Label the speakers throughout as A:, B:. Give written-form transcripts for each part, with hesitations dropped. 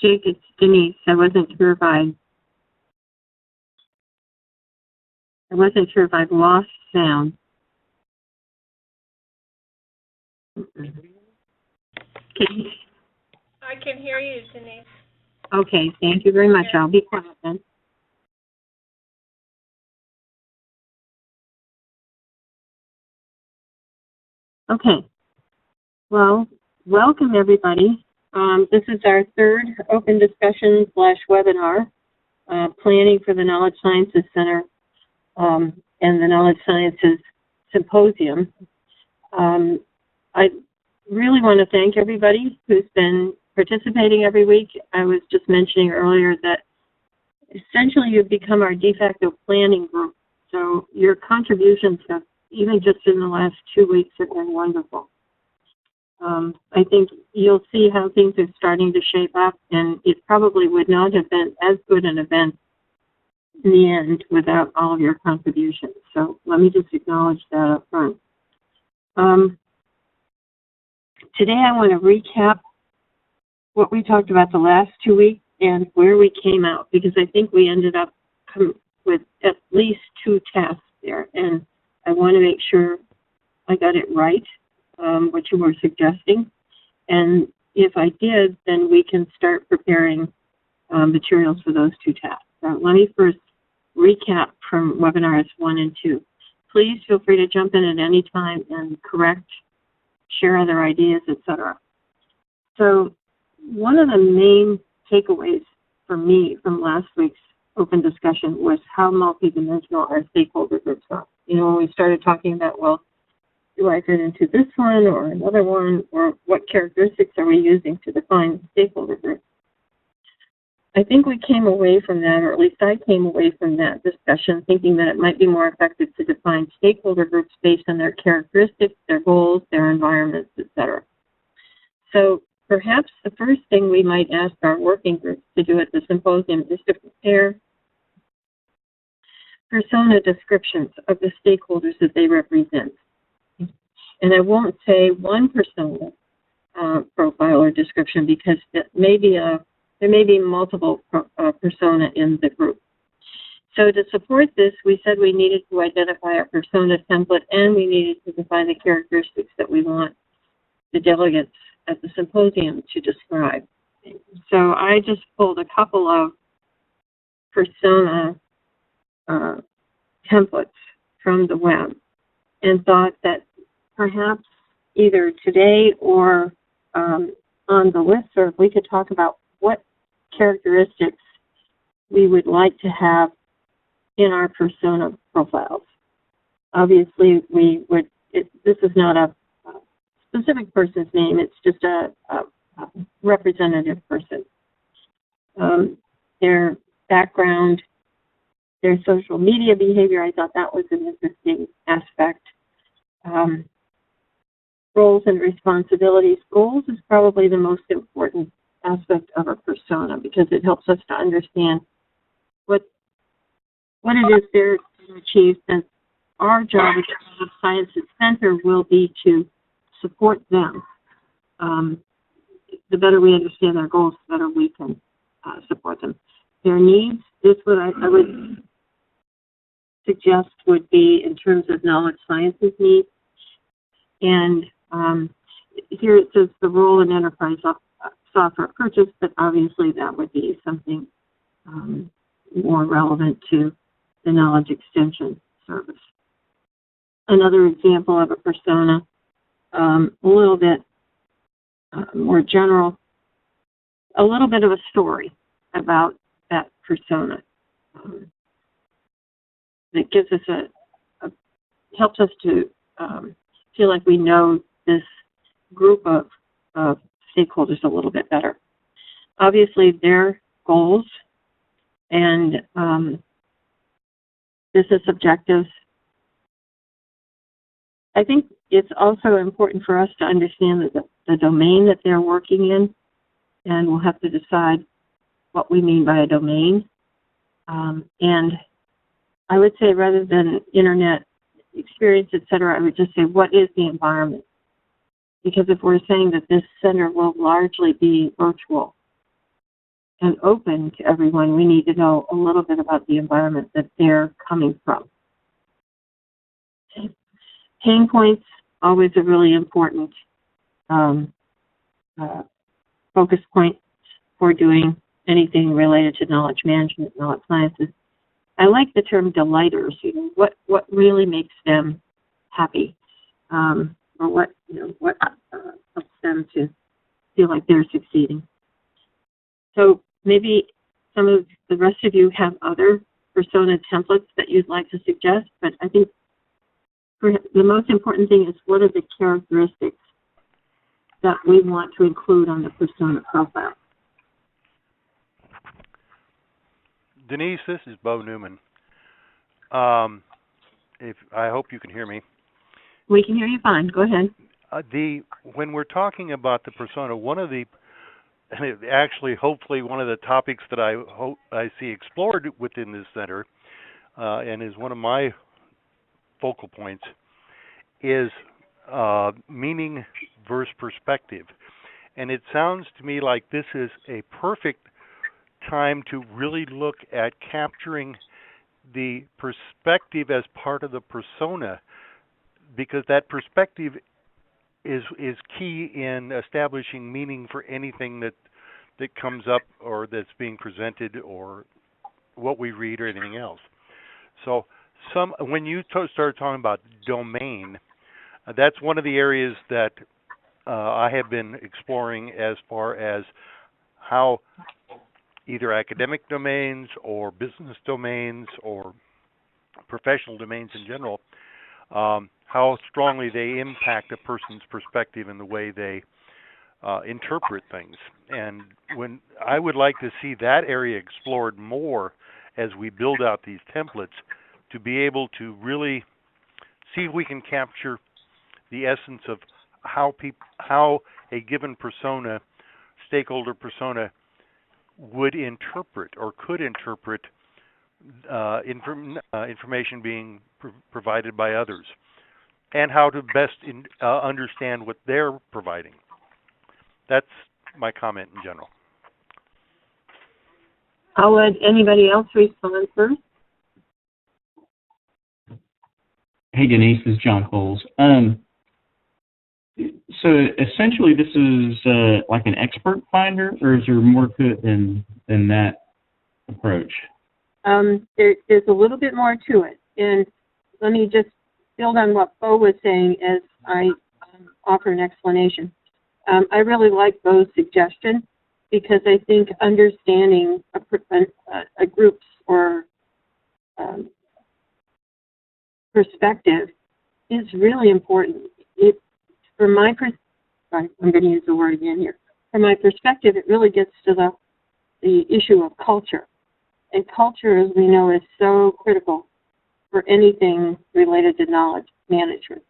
A: Jake, it's Denise. I wasn't sure if I've lost sound.
B: I can hear you, Denise.
A: Okay, thank you very much. I'll be quiet then. Okay. Well, welcome everybody. This is our third open discussion / webinar, planning for the Knowledge Sciences Center and the Knowledge Sciences Symposium. I really want to thank everybody who's been participating every week. I was just mentioning earlier that essentially you've become our de facto planning group. So your contributions have, even just in the last 2 weeks, have been wonderful. I think you'll see how things are starting to shape up, and it probably would not have been as good an event in the end without all of your contributions. So let me just acknowledge that up front. Today I want to recap what we talked about the last 2 weeks and where we came out, because I think we ended up with at least 2 tasks there, and I want to make sure I got it right, what you were suggesting. And if I did, then we can start preparing materials for those 2 tasks. Let me first recap from webinars 1 and 2. Please feel free to jump in at any time and correct, share other ideas, etc. So one of the main takeaways for me from last week's open discussion was how multidimensional our stakeholder groups are. You know, when we started talking about, well, do I fit into this one or another one, or what characteristics are we using to define stakeholder groups? I think we came away from that, or at least I came away from that discussion thinking that it might be more effective to define stakeholder groups based on their characteristics, their goals, their environments, etc. So perhaps the first thing we might ask our working groups to do at the symposium is to prepare persona descriptions of the stakeholders that they represent. And I won't say one persona profile or description, because there may be multiple persona in the group. So to support this, we said we needed to identify a persona template, and we needed to define the characteristics that we want the delegates at the symposium to describe. So I just pulled a couple of persona templates from the web and thought that perhaps either today or on the listserv, we could talk about what characteristics we would like to have in our persona profiles. Obviously, this is not a specific person's name, it's just a representative person. Their background, their social media behavior, I thought that was an interesting aspect. Roles and responsibilities. Goals is probably the most important aspect of a persona, because it helps us to understand what it is they're to achieve, since our job at the Knowledge Sciences Center will be to support them. The better we understand their goals, the better we can support them. Their needs, this what I would suggest would be in terms of knowledge sciences needs. And here it says the role in enterprise software purchase, but obviously that would be something more relevant to the knowledge extension service. Another example of a persona, a little bit more general, a little bit of a story about that persona that gives us helps us to feel like we know this group of stakeholders a little bit better. Obviously, their goals and business objectives. I think it's also important for us to understand the domain that they're working in, and we'll have to decide what we mean by a domain. And I would say rather than internet experience, et cetera, I would just say, what is the environment? Because if we're saying that this center will largely be virtual and open to everyone, we need to know a little bit about the environment that they're coming from. Pain points, always a really important focus point for doing anything related to knowledge management, knowledge sciences. I like the term delighters. What really makes them happy, or what helps them to feel like they're succeeding. So maybe some of the rest of you have other persona templates that you'd like to suggest, but I think the most important thing is, what are the characteristics that we want to include on the persona profile?
C: Denise, this is Bo Newman. I hope you can hear me.
A: We can hear you fine. Go ahead.
C: When we're talking about the persona, hopefully one of the topics that I see explored within this center, and is one of my focal points, is meaning versus perspective. And it sounds to me like this is a perfect time to really look at capturing the perspective as part of the persona, because that perspective is key in establishing meaning for anything that comes up or that's being presented or what we read or anything else. So when you start talking about domain, that's one of the areas that I have been exploring as far as how either academic domains or business domains or professional domains in general, how strongly they impact a person's perspective and the way they interpret things. And when I would like to see that area explored more as we build out these templates, to be able to really see if we can capture the essence of how a given persona, stakeholder persona, would interpret or could interpret information being provided by others, and how to best understand what they're providing. That's my comment in general.
A: I'll let anybody else respond first.
D: Hey, Denise, this is John Coles. So essentially, this is like an expert finder, or is there more to it than that approach?
A: There's a little bit more to it, and let me just build on what Bo was saying as I offer an explanation. I really like Bo's suggestion, because I think understanding a group's or perspective is really important. I'm going to use the word again here. From my perspective, it really gets to the issue of culture. And culture, as we know, is so critical for anything related to knowledge management.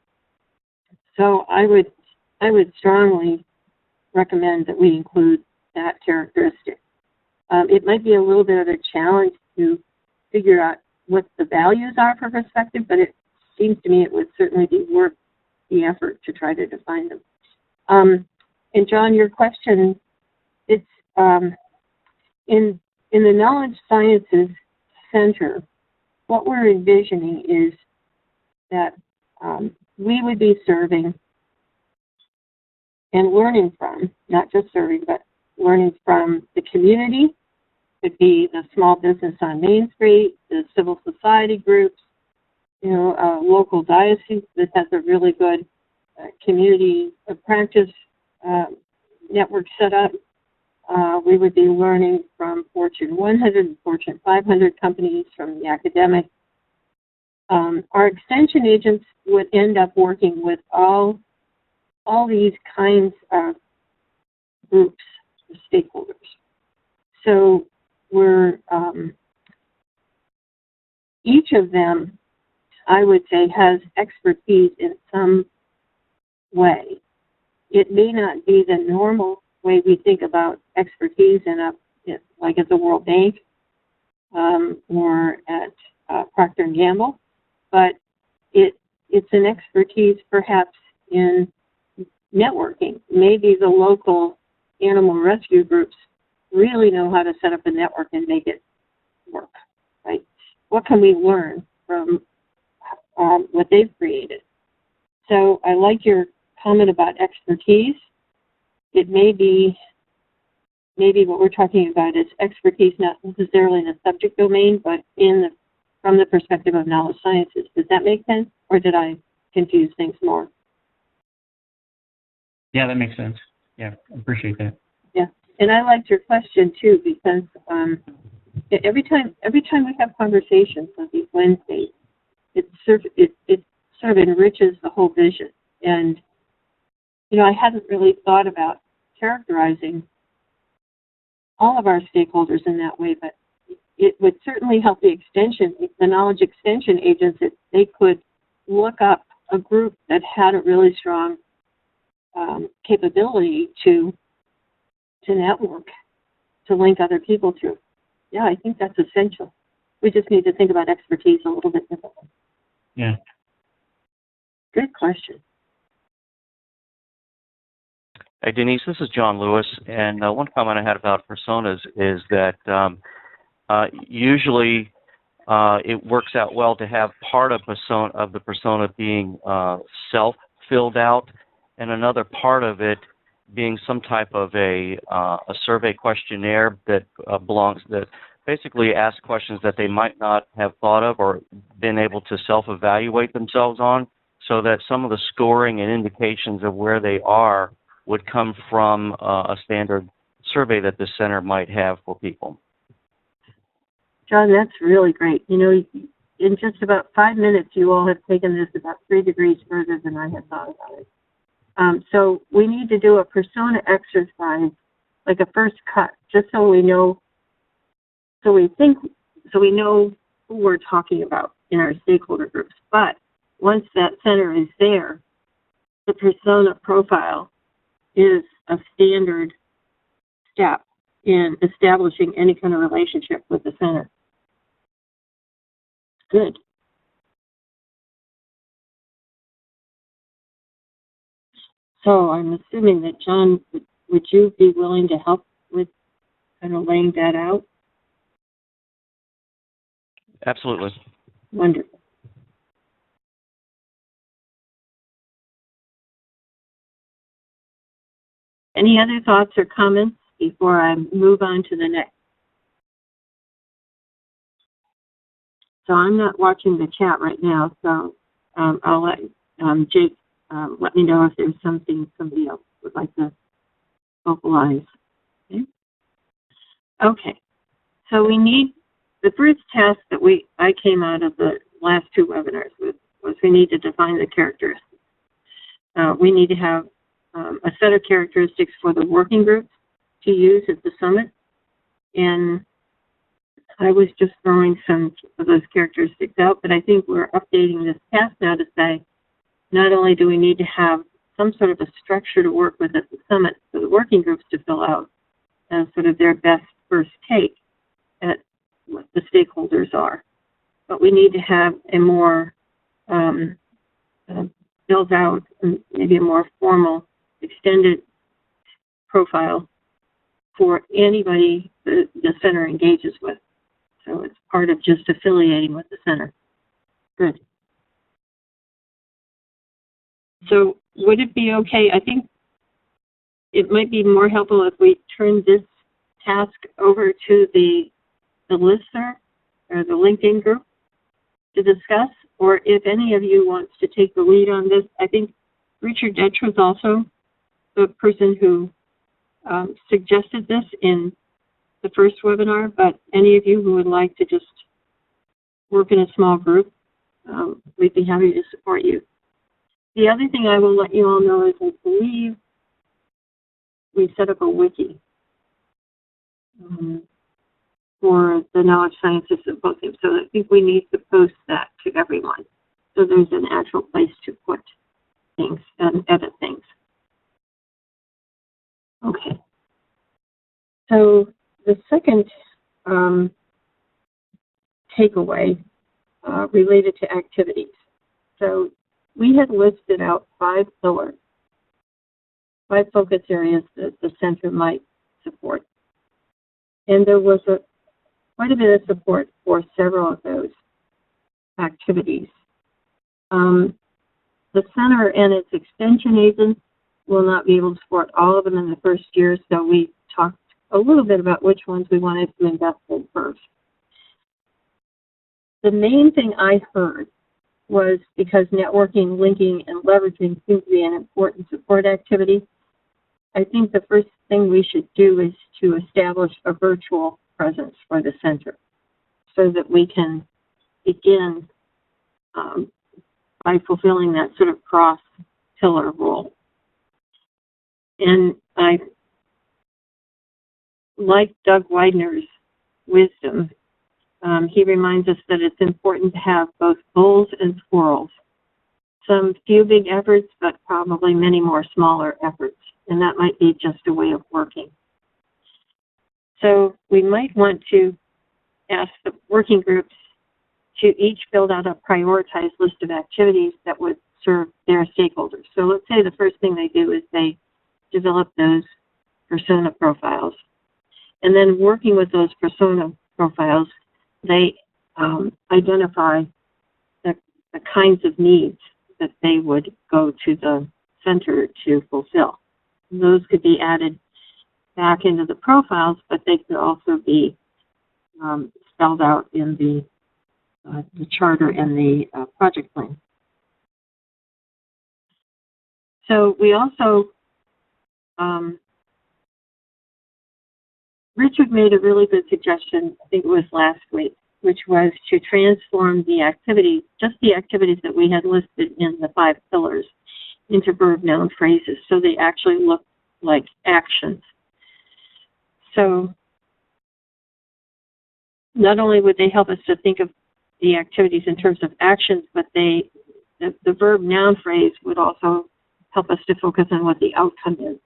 A: So I would strongly recommend that we include that characteristic. It might be a little bit of a challenge to figure out what the values are for perspective, but it seems to me it would certainly be worth the effort to try to define them. And John, your question, it's in the Knowledge Sciences Center, what we're envisioning is that we would be serving and learning from, not just serving, but learning from the community. It could be the small business on Main Street, the civil society groups, local diocese that has a really good community of practice network set up. We would be learning from Fortune 100 and Fortune 500 companies, from the academic. Our extension agents would end up working with all these kinds of groups, stakeholders. So we're each of them, I would say, has expertise in some way. It may not be the normal way we think about expertise like at the World Bank or at Procter & Gamble, but it's an expertise perhaps in networking. Maybe the local animal rescue groups really know how to set up a network and make it work, right? What can we learn from what they've created? So I like your comment about expertise. It may be, maybe what we're talking about is expertise not necessarily in the subject domain, but from the perspective of knowledge sciences. Does that make sense, or did I confuse things more?
D: Yeah, that makes sense. Yeah, I appreciate that.
A: Yeah, and I liked your question too, because every time we have conversations on these Wednesdays, it sort of enriches the whole vision. And I hadn't really thought about characterizing all of our stakeholders in that way, but it would certainly help the knowledge extension agents, if they could look up a group that had a really strong capability to network, to link other people to. Yeah, I think that's essential. We just need to think about expertise a little bit differently.
D: Yeah.
E: Good question. Hey, Denise, this is John Lewis, and one comment I had about personas is that usually it works out well to have part of the persona being self-filled out, and another part of it being some type of a survey questionnaire that that basically asks questions that they might not have thought of or been able to self-evaluate themselves on, so that some of the scoring and indications of where they are would come from a standard survey that the center might have for people.
A: John, that's really great. In just about 5 minutes, you all have taken this about 3 degrees further than I had thought about it. So we need to do a persona exercise, like a first cut, just so we know, so we know who we're talking about in our stakeholder groups. But once that center is there, the persona profile is a standard step in establishing any kind of relationship with the center. Good. So I'm assuming that, John, would you be willing to help with kind of laying that out?
E: Absolutely.
A: Wonderful. Any other thoughts or comments before I move on to the next? So I'm not watching the chat right now, so I'll let Jake let me know if there's something somebody else would like to vocalize. Okay. So we need, the first task that I came out of the last 2 webinars with was we need to define the characteristics. We need to have a set of characteristics for the working groups to use at the summit. And I was just throwing some of those characteristics out, but I think we're updating this task now to say, not only do we need to have some sort of a structure to work with at the summit for the working groups to fill out as sort of their best first take at what the stakeholders are, but we need to have a more built out, maybe a more formal, extended profile for anybody the center engages with. So it's part of just affiliating with the center. Good. So would it be okay? I think it might be more helpful if we turn this task over to the listserv or the LinkedIn group to discuss, or if any of you wants to take the lead on this. I think Richard Detch was also the person who suggested this in the first webinar, but any of you who would like to just work in a small group, we'd be happy to support you. The other thing I will let you all know is I believe we set up a wiki for the Knowledge Sciences Symposium, so I think we need to post that to everyone. So there's an actual place to put things and edit things. Okay. So the second takeaway related to activities. So we had listed out 5 pillars, 5 focus areas that the center might support. And there was quite a bit of support for several of those activities. The center and its extension agents will not be able to support all of them in the first year, so we talked a little bit about which ones we wanted to invest in first. The main thing I heard was because networking, linking, and leveraging seems to be an important support activity, I think the first thing we should do is to establish a virtual presence for the center so that we can begin by fulfilling that sort of cross-pillar role. And I like Doug Widener's wisdom. He reminds us that it's important to have both bulls and squirrels. Some few big efforts, but probably many more smaller efforts. And that might be just a way of working. So we might want to ask the working groups to each build out a prioritized list of activities that would serve their stakeholders. So let's say the first thing they do is they develop those persona profiles. And then working with those persona profiles, they identify the kinds of needs that they would go to the center to fulfill. And those could be added back into the profiles, but they could also be spelled out in the charter and the project plan. So we also, Richard made a really good suggestion, I think it was last week, which was to transform the activities, just the activities that we had listed in the 5 pillars, into verb noun phrases, so they actually look like actions. So not only would they help us to think of the activities in terms of actions, but the verb noun phrase would also help us to focus on what the outcome is,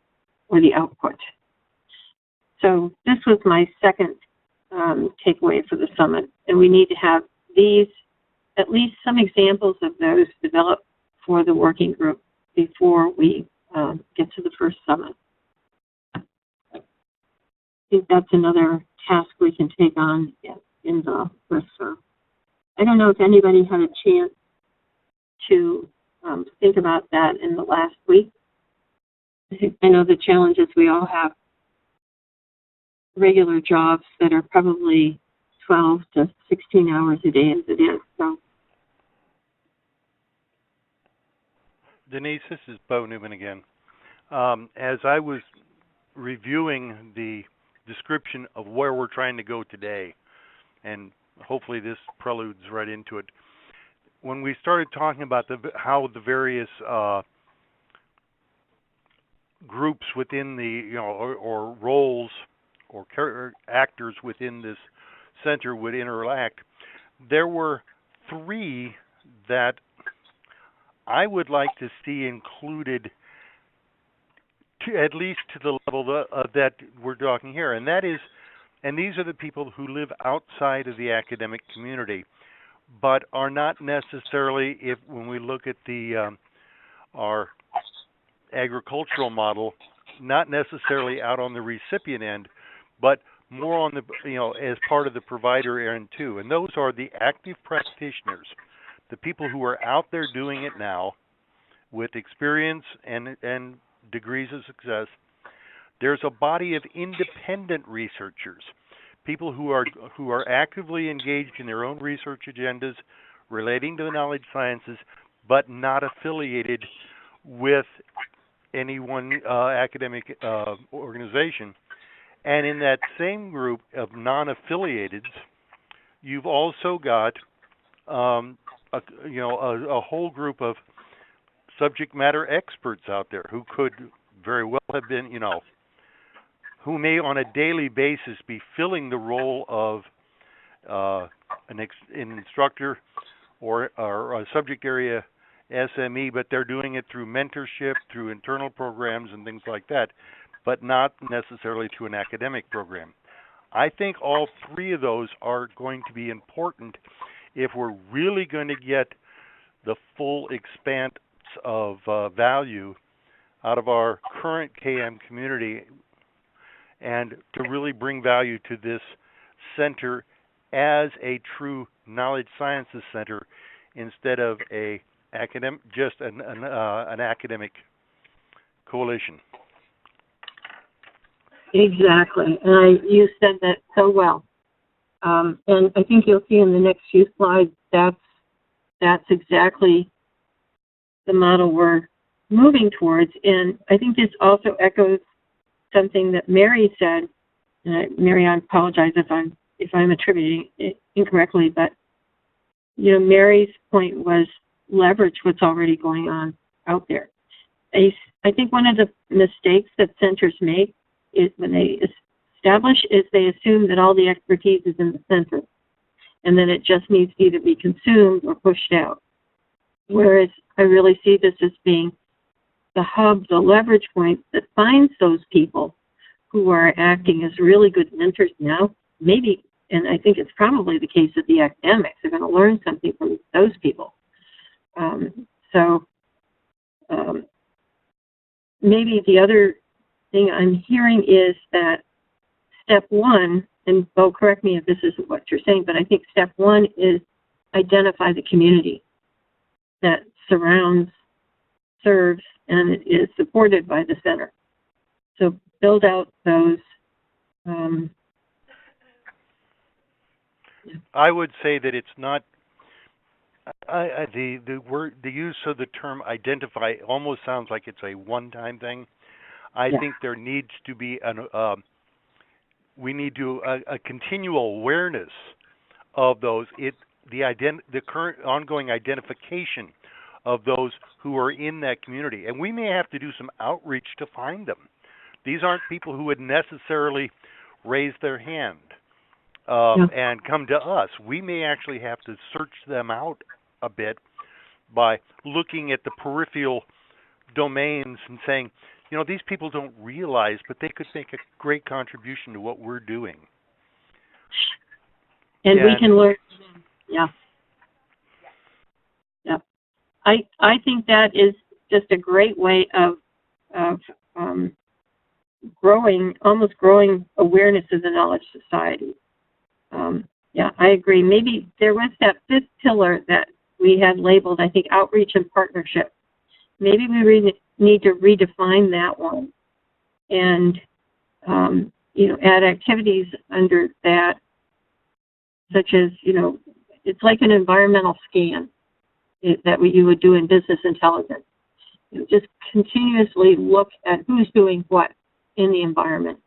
A: or the output. So this was my second takeaway for the summit, and we need to have these, at least some examples of those developed for the working group before we get to the first summit. I think that's another task we can take on in the listserv. I don't know if anybody had a chance to think about that in the last week. I know the challenges we all have, regular jobs that are probably 12 to 16 hours a day as it is. So,
C: Denise, this is Bo Newman again. As I was reviewing the description of where we're trying to go today, and hopefully this preludes right into it, when we started talking about how the various groups within the, or roles or actors within this center would interact, there were 3 that I would like to see included, at least to the level that we're talking here, and that is, and these are the people who live outside of the academic community, but are not necessarily, when we look at the our agricultural model, not necessarily out on the recipient end, but more on the, as part of the provider end too. And those are the active practitioners, the people who are out there doing it now with experience and degrees of success. There's a body of independent researchers, people who are actively engaged in their own research agendas relating to the knowledge sciences, but not affiliated with any one academic organization. And in that same group of non-affiliateds, you've also got a whole group of subject matter experts out there who could very well have been, who may on a daily basis be filling the role of an instructor or a subject area SME, but they're doing it through mentorship, through internal programs and things like that, but not necessarily through an academic program. I think all three of those are going to be important if we're really going to get the full expanse of value out of our current KM community, and to really bring value to this center as a true knowledge sciences center instead of just an academic coalition.
A: Exactly. And you said that so well. And I think you'll see in the next few slides that's exactly the model we're moving towards. And I think this also echoes something that Mary said. And Mary, I apologize if I'm attributing it incorrectly, but Mary's point was leverage what's already going on out there. I think one of the mistakes that centers make is when they establish is they assume that all the expertise is in the center and then it just needs to either be consumed or pushed out. Whereas I really see this as being the hub, the leverage point that finds those people who are acting as really good mentors now, maybe, and I think it's probably the case that the academics are going to learn something from those people. Maybe the other thing I'm hearing is that step one, and Bo, correct me if this isn't what you're saying, but I think step one is identify the community that surrounds, serves, and is supported by the center. So build out those.
C: I would say that it's not. The use of the term identify almost sounds like it's a one-time thing. I think there needs to be a continual awareness of those. The current ongoing identification of those who are in that community, and we may have to do some outreach to find them. These aren't people who would necessarily raise their hand and come to us. We may actually have to search them out a bit by looking at the peripheral domains and saying, these people don't realize, but they could make a great contribution to what we're doing.
A: And we can learn. Yeah. I think that is just a great way of growing awareness of the knowledge society. I agree. Maybe there was that fifth pillar that we had labeled, I think, outreach and partnership. Maybe we need to redefine that one and, add activities under that, such as, it's like an environmental scan that you would do in business intelligence. Just continuously look at who's doing what in the environment.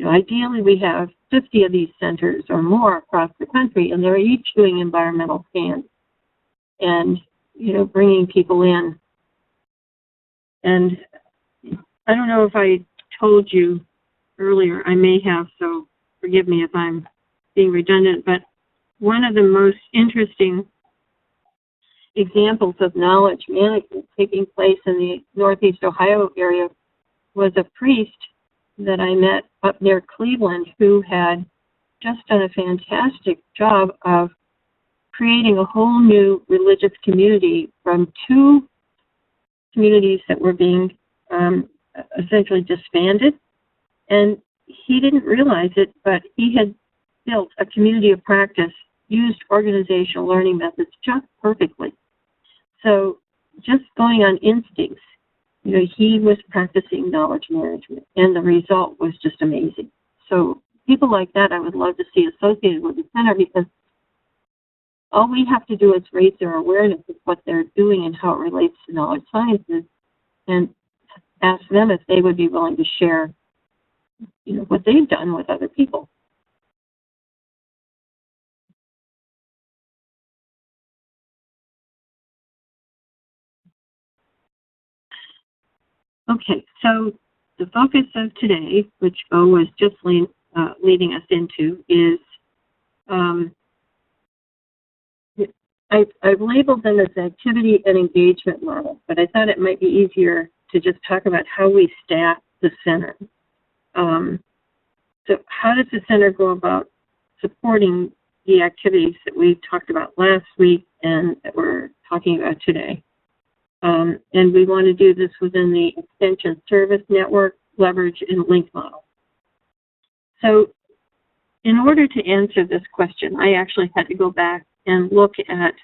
A: Ideally, we have 50 of these centers or more across the country, and they're each doing environmental scans and, bringing people in. And I don't know if I told you earlier, I may have, so forgive me if I'm being redundant, but one of the most interesting examples of knowledge management taking place in the Northeast Ohio area was a priest that I met up near Cleveland who had just done a fantastic job of creating a whole new religious community from two communities that were being essentially disbanded. And he didn't realize it, but he had built a community of practice, used organizational learning methods just perfectly. So just going on instincts, he was practicing knowledge management, and the result was just amazing. So people like that I would love to see associated with the center, because all we have to do is raise their awareness of what they're doing and how it relates to knowledge sciences, and ask them if they would be willing to share, what they've done with other people. Okay, so the focus of today, which Bo was just leading us into, is I've labeled them as activity and engagement model, but I thought it might be easier to just talk about how we staff the center. So how does the center go about supporting the activities that we talked about last week and that we're talking about today? And we want to do this within the extension service network, leverage, and link model. So in order to answer this question, I actually had to go back and look at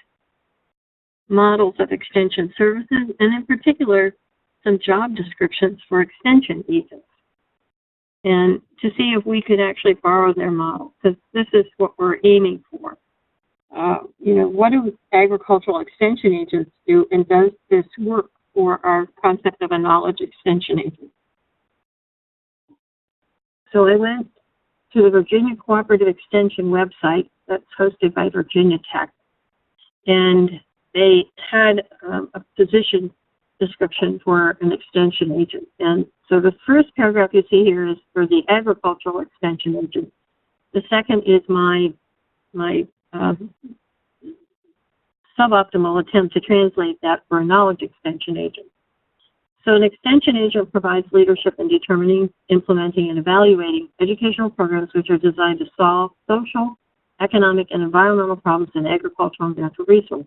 A: models of extension services, and in particular, some job descriptions for extension agents, and to see if we could actually borrow their model, because this is what we're aiming for. What do agricultural extension agents do, and does this work for our concept of a knowledge extension agent? So I went to the Virginia Cooperative Extension website that's hosted by Virginia Tech, and they had a position description for an extension agent. And so the first paragraph you see here is for the agricultural extension agent. The second is my suboptimal attempt to translate that for a knowledge extension agent. So an extension agent provides leadership in determining, implementing, and evaluating educational programs which are designed to solve social, economic, and environmental problems in agricultural and natural resources.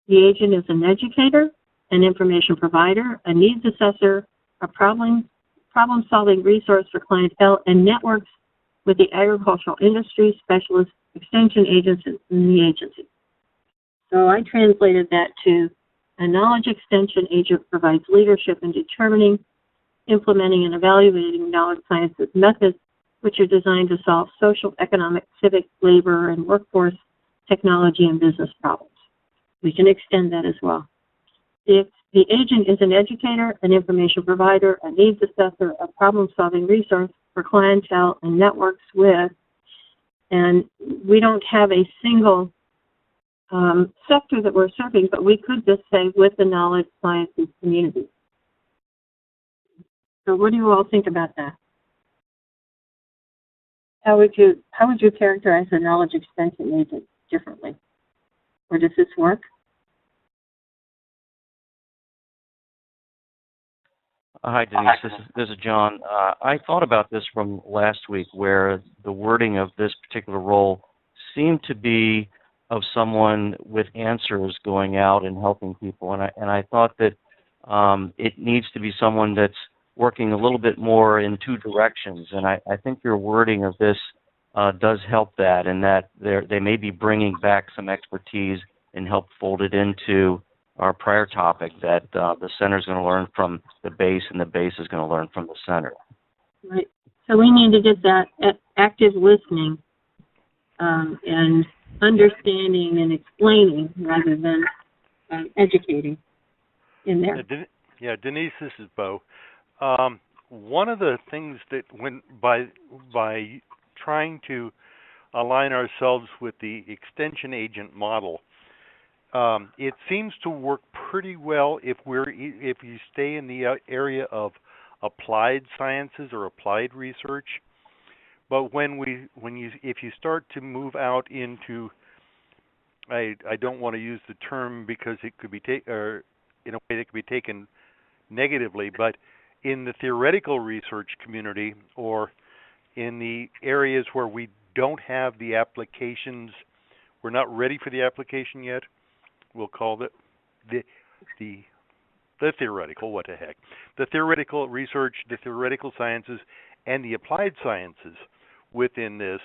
A: The agent is an educator, an information provider, a needs assessor, a problem-solving resource for clientele, and networks with the agricultural industry, specialists, extension agents, and the agency. So I translated that to a knowledge extension agent provides leadership in determining, implementing, and evaluating knowledge sciences methods which are designed to solve social, economic, civic, labor, and workforce, technology, and business problems. We can extend that as well. The agent is an educator, an information provider, a needs assessor, a problem-solving resource for clientele and networks with, and we don't have a single sector that we're serving, but we could just say with the knowledge sciences community. So what do you all think about that? How would you characterize a knowledge extension agent differently? Or does this work?
E: Hi, Denise. This is John. I thought about this from last week, where the wording of this particular role seemed to be of someone with answers going out and helping people, and I thought that it needs to be someone that's working a little bit more in two directions. And I think your wording of this does help that, and that they may be bringing back some expertise and help fold it into our prior topic, that the center is going to learn from the base, and the base is going to learn from the center.
A: Right. So we need to get that active listening and understanding and explaining rather than educating in there.
C: Yeah, Denise, this is Bo. One of the things that by trying to align ourselves with the extension agent model, it seems to work pretty well if you stay in the area of applied sciences or applied research. But if you start to move out into, I don't want to use the term because it could be in a way that could be taken negatively, but in the theoretical research community, or in the areas where we don't have the applications, we're not ready for the application yet, we'll call it the theoretical, what the heck, the theoretical research, the theoretical sciences, and the applied sciences within this.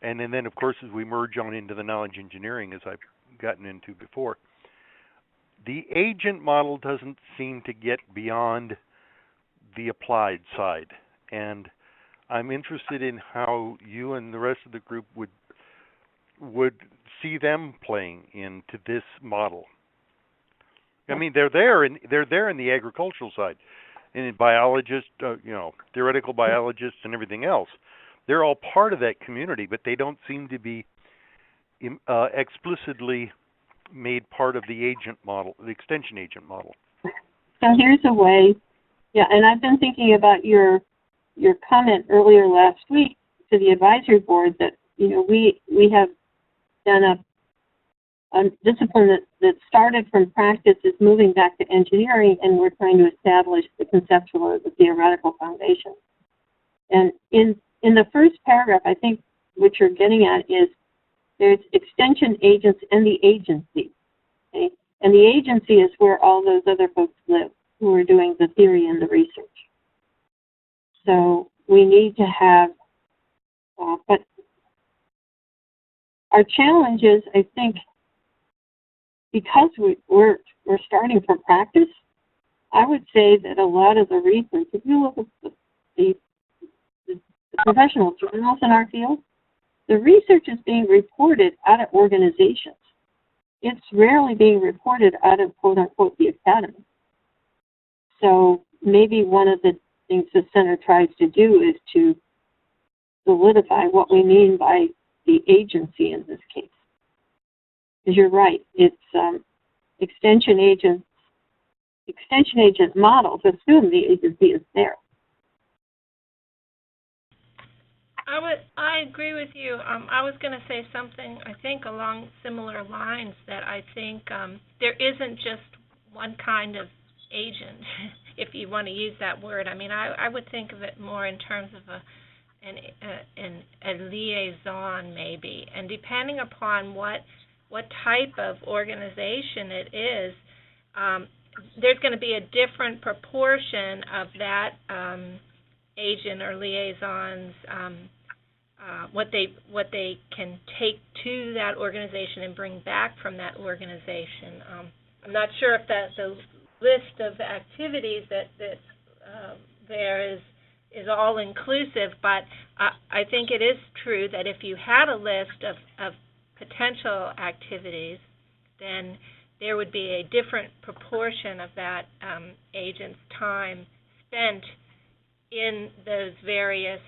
C: And then, of course, as we merge on into the knowledge engineering, as I've gotten into before, the agent model doesn't seem to get beyond the applied side. And I'm interested in how you and the rest of the group would see them playing into this model. I mean, they're there in the agricultural side, and in biologists, theoretical biologists, and everything else. They're all part of that community, but they don't seem to be explicitly made part of the agent model, the extension agent model.
A: So here's a way, and I've been thinking about your comment earlier last week to the advisory board that we have done discipline that started from practice is moving back to engineering, and we're trying to establish the conceptual or the theoretical foundation. And in the first paragraph, I think what you're getting at is there's extension agents and the agency. Okay? And the agency is where all those other folks live who are doing the theory and the research. So we need to have, but our challenge is, I think, because we're starting from practice, I would say that a lot of the research, if you look at the professional journals in our field, the research is being reported out of organizations. It's rarely being reported out of, quote unquote, the academy. So maybe one of the things the center tries to do is to solidify what we mean by the agency in this case. Because you're right, it's extension agent models assume the agency is there.
B: I agree with you. I was going to say something, I think, along similar lines, that I think there isn't just one kind of agent, if you want to use that word. I mean, I would think of it more in terms of a liaison, maybe. And depending upon what type of organization it is, there's going to be a different proportion of that agent or liaisons, what they can take to that organization and bring back from that organization. I'm not sure if the list of activities that there is all inclusive, but I think it is true that if you had a list of potential activities, then there would be a different proportion of that agent's time spent in those various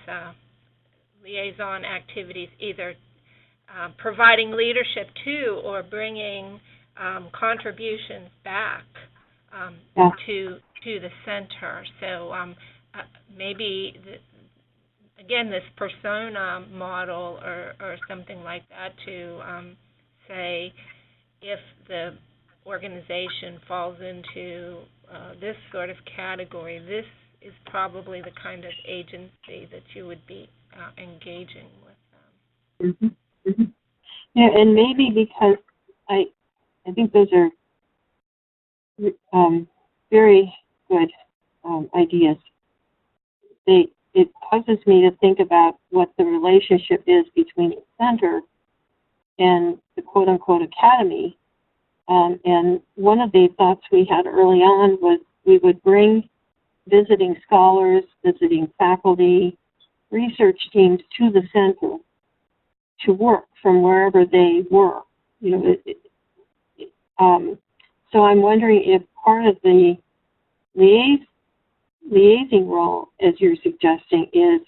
B: liaison activities, either providing leadership to or bringing contributions back to the center. So maybe, again, this persona model or something like that to say if the organization falls into this sort of category, this is probably the kind of agency that you would be engaging with them.
A: Mm-hmm. Mm-hmm. Yeah, and maybe because I think those are very good ideas. It causes me to think about what the relationship is between the center and the quote-unquote academy. And one of the thoughts we had early on was we would bring visiting scholars, visiting faculty, research teams to the center to work from wherever they were. You know, so I'm wondering if part of the liaising role, as you're suggesting, is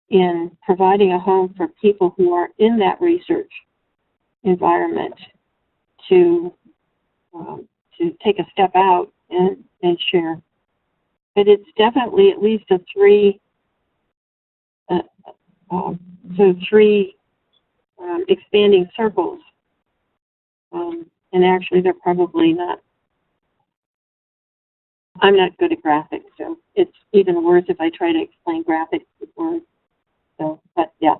A: in providing a home for people who are in that research environment to take a step out and share. But it's definitely at least a three expanding circles. And actually, they're probably not. I'm not good at graphics, so it's even worse if I try to explain graphics with words. So, but yeah,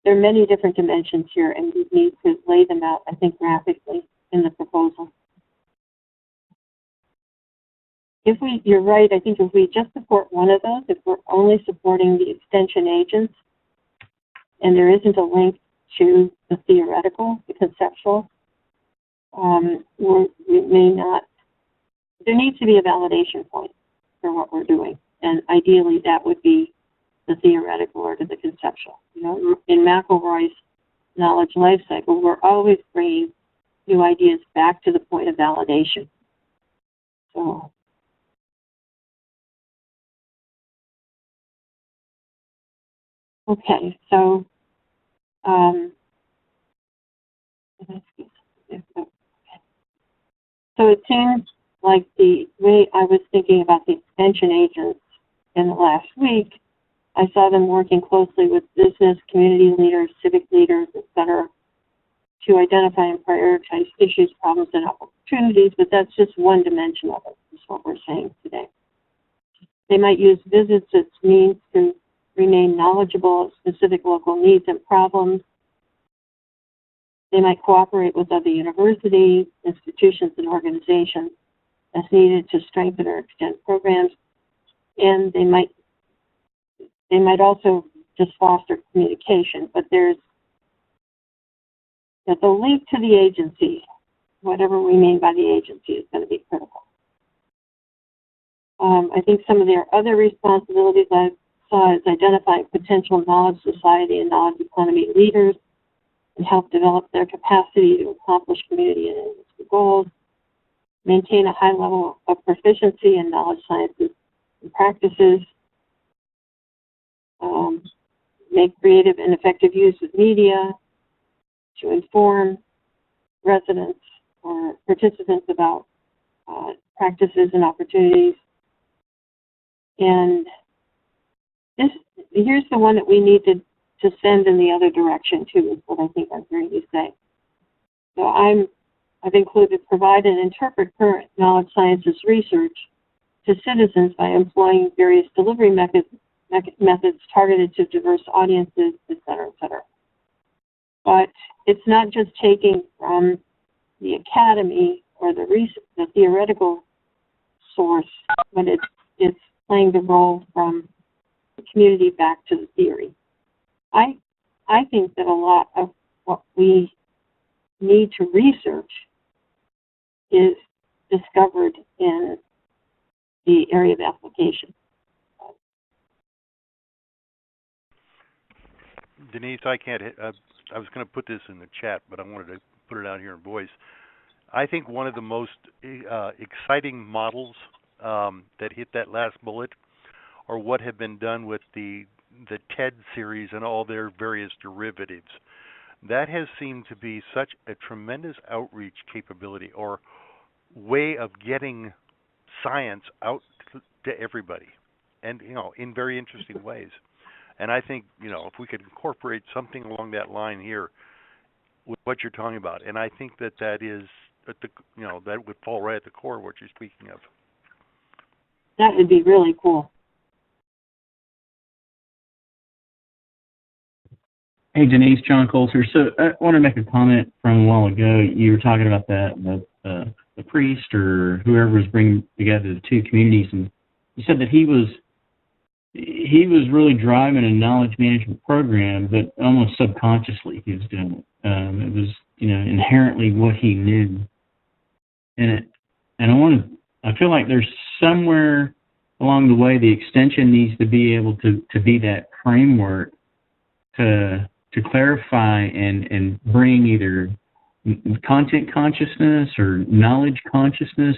A: there are many different dimensions here, and we need to lay them out, I think, graphically in the proposal. You're right, I think if we just support one of those, if we're only supporting the extension agents, and there isn't a link to the theoretical, the conceptual, we may not. There needs to be a validation point for what we're doing, and ideally that would be the theoretical or to the conceptual. You know, in McElroy's knowledge life cycle, we're always bringing new ideas back to the point of validation. So, okay, so so it seems like the way I was thinking about the extension agents in the last week, I saw them working closely with business, community leaders, civic leaders, et cetera, to identify and prioritize issues, problems, and opportunities, but that's just one dimension of it, is what we're saying today. They might use visits as means to remain knowledgeable of specific local needs and problems. They might cooperate with other universities, institutions, and organizations as needed to strengthen or extend programs. And they might also just foster communication, but there's that the link to the agency, whatever we mean by the agency, is going to be critical. I think some of their other responsibilities I saw is identifying potential knowledge society and knowledge economy leaders and help develop their capacity to accomplish community and industry goals, maintain a high level of proficiency in knowledge sciences and practices, make creative and effective use of media to inform residents or participants about practices and opportunities. And here's the one that we need to send in the other direction too, is what I think I'm hearing you say. So I've included provide and interpret current knowledge sciences research to citizens by employing various delivery methods targeted to diverse audiences, et cetera, et cetera. But it's not just taking from the academy or the theoretical source, but it's playing the role from the community back to the theory. I think that a lot of what we need to research is discovered in the area of application.
C: Denise, I can't. I was going to put this in the chat, but I wanted to put it out here in voice. I think one of the most exciting models that hit that last bullet are what have been done with the TED series and all their various derivatives. That has seemed to be such a tremendous outreach capability or way of getting science out to everybody, and in very interesting ways. And I think if we could incorporate something along that line here with what you're talking about, and I think that is at the that would fall right at the core of what you're speaking of.
A: That would be really cool.
D: Hey, Denise, John Coulter. So I want to make a comment from a while ago. You were talking about the priest or whoever was bringing together the two communities, and you said that he was really driving a knowledge management program, but almost subconsciously he was doing it. It was inherently what he knew, and I feel like there's somewhere along the way the extension needs to be able to be that framework to clarify and bring either content consciousness or knowledge consciousness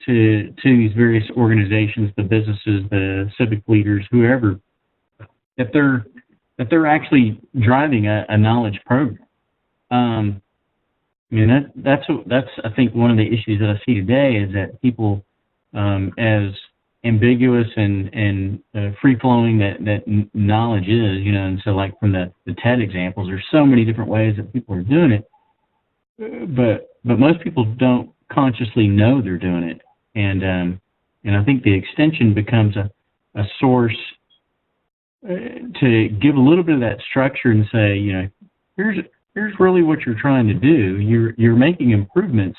D: to these various organizations, the businesses, the civic leaders, whoever, that they're actually driving a knowledge program. That's I think one of the issues that I see today is that people, as ambiguous and free-flowing that knowledge is, and so like from the TED examples, there's so many different ways that people are doing it, but most people don't consciously know they're doing it, and I think the extension becomes a source to give a little bit of that structure and say, here's really what you're trying to do. You're making improvements,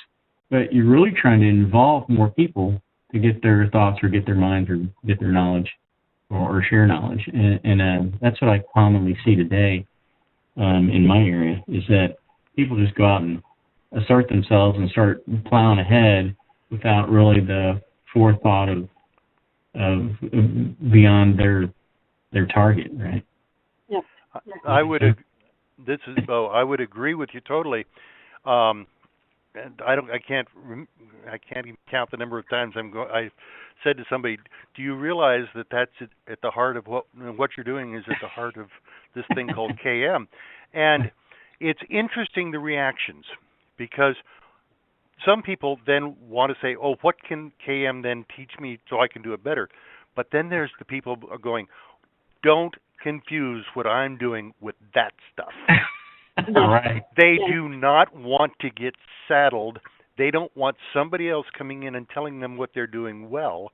D: but you're really trying to involve more people to get their thoughts or get their minds or get their knowledge or share knowledge. And that's what I commonly see today in my area, is that people just go out and assert themselves and start plowing ahead without really the forethought of beyond their target, right?
A: Yep.
C: I would agree with you totally. And I can't even count the number of times I said to somebody, "Do you realize that that's at the heart of what you're doing is at the heart of this thing called KM?" And it's interesting, the reactions, because some people then want to say, "Oh, what can KM then teach me so I can do it better?" But then there's the people who are going, "Don't confuse what I'm doing with that stuff."
D: Right.
C: They
A: Yes.
C: do not want to get saddled. They don't want somebody else coming in and telling them what they're doing well,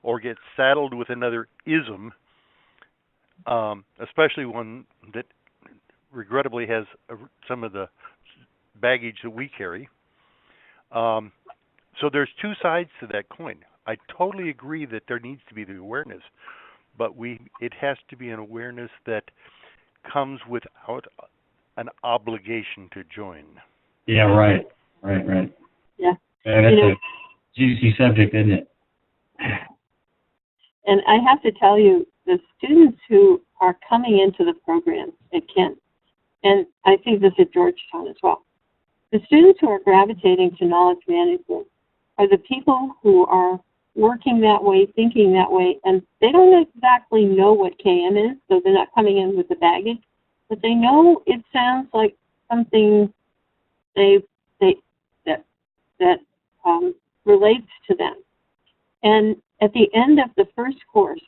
C: or get saddled with another ism, especially one that regrettably has some of the baggage that we carry. So there's two sides to that coin. I totally agree that there needs to be the awareness, but it has to be an awareness that comes without an obligation to join.
D: Yeah, right.
A: Yeah.
D: That's
A: You know,
D: a juicy subject, isn't it?
A: and I have to tell you, the students who are coming into the program at Kent, and I think this at Georgetown as well, the students who are gravitating to knowledge management are the people who are working that way, thinking that way, and they don't exactly know what KM is, so they're not coming in with the baggage, but they know it sounds like something that relates to them. And at the end of the first course,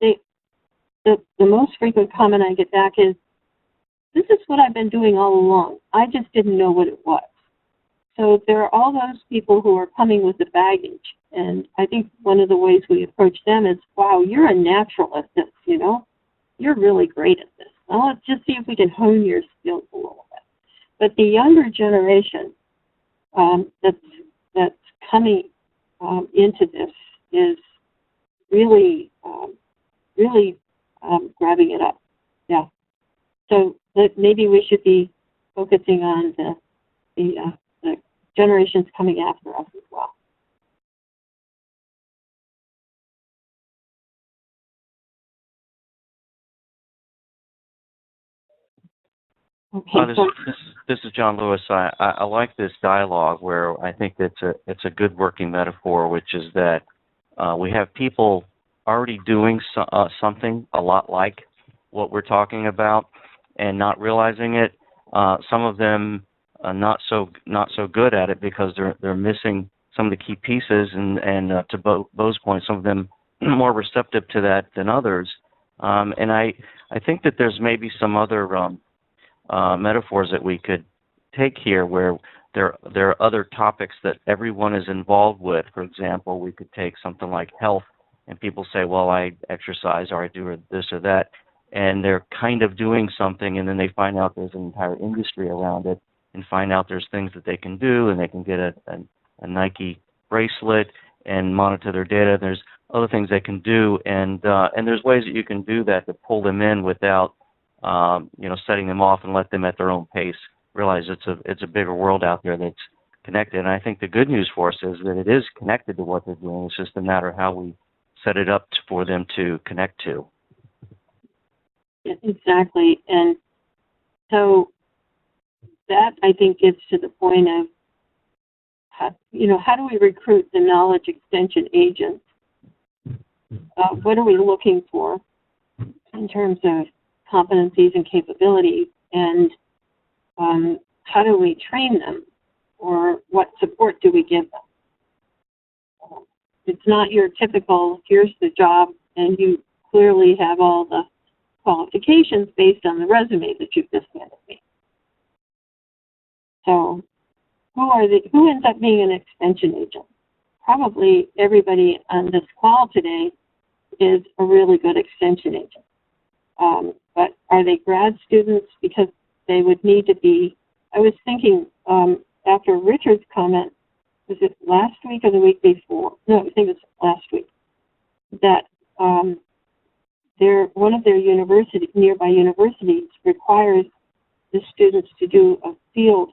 A: the most frequent comment I get back is, "This is what I've been doing all along. I just didn't know what it was." So there are all those people who are coming with the baggage. And I think one of the ways we approach them is, "Wow, you're a natural at this, you know? You're really great at this. Well, let's just see if we can hone your skills a little bit." But the younger generation that's coming into this is really grabbing it up. Yeah. So maybe we should be focusing on the generations coming after us as well. Okay.
E: This is John Lewis. I like this dialogue where I think it's a good working metaphor, which is that we have people already doing something a lot like what we're talking about and not realizing it. Some of them are not so good at it because they're missing some of the key pieces, and to Bo's point, some of them more receptive to that than others. And I think that there's maybe some other metaphors that we could take here where there are other topics that everyone is involved with. For example, we could take something like health, and people say, well, I exercise or I do this or that, and they're kind of doing something, and then they find out there's an entire industry around it, and find out there's things that they can do, and they can get a Nike bracelet and monitor their data. There's other things they can do, and there's ways that you can do that to pull them in without setting them off and let them at their own pace. Realize it's a bigger world out there that's connected. And I think the good news for us is that it is connected to what they're doing. It's just a matter of how we set it up for them to connect to.
A: Exactly. And so that, I think, gets to the point of, how do we recruit the knowledge extension agents? What are we looking for in terms of competencies and capabilities, and how do we train them, or what support do we give them? It's not your typical, here's the job, and you clearly have all the qualifications based on the resume that you've just handed me. So who ends up being an extension agent? Probably everybody on this call today is a really good extension agent. But are they grad students? Because they would need to be. I was thinking after Richard's comment, was it last week or the week before? No, I think it was last week. That one of their nearby universities requires the students to do a field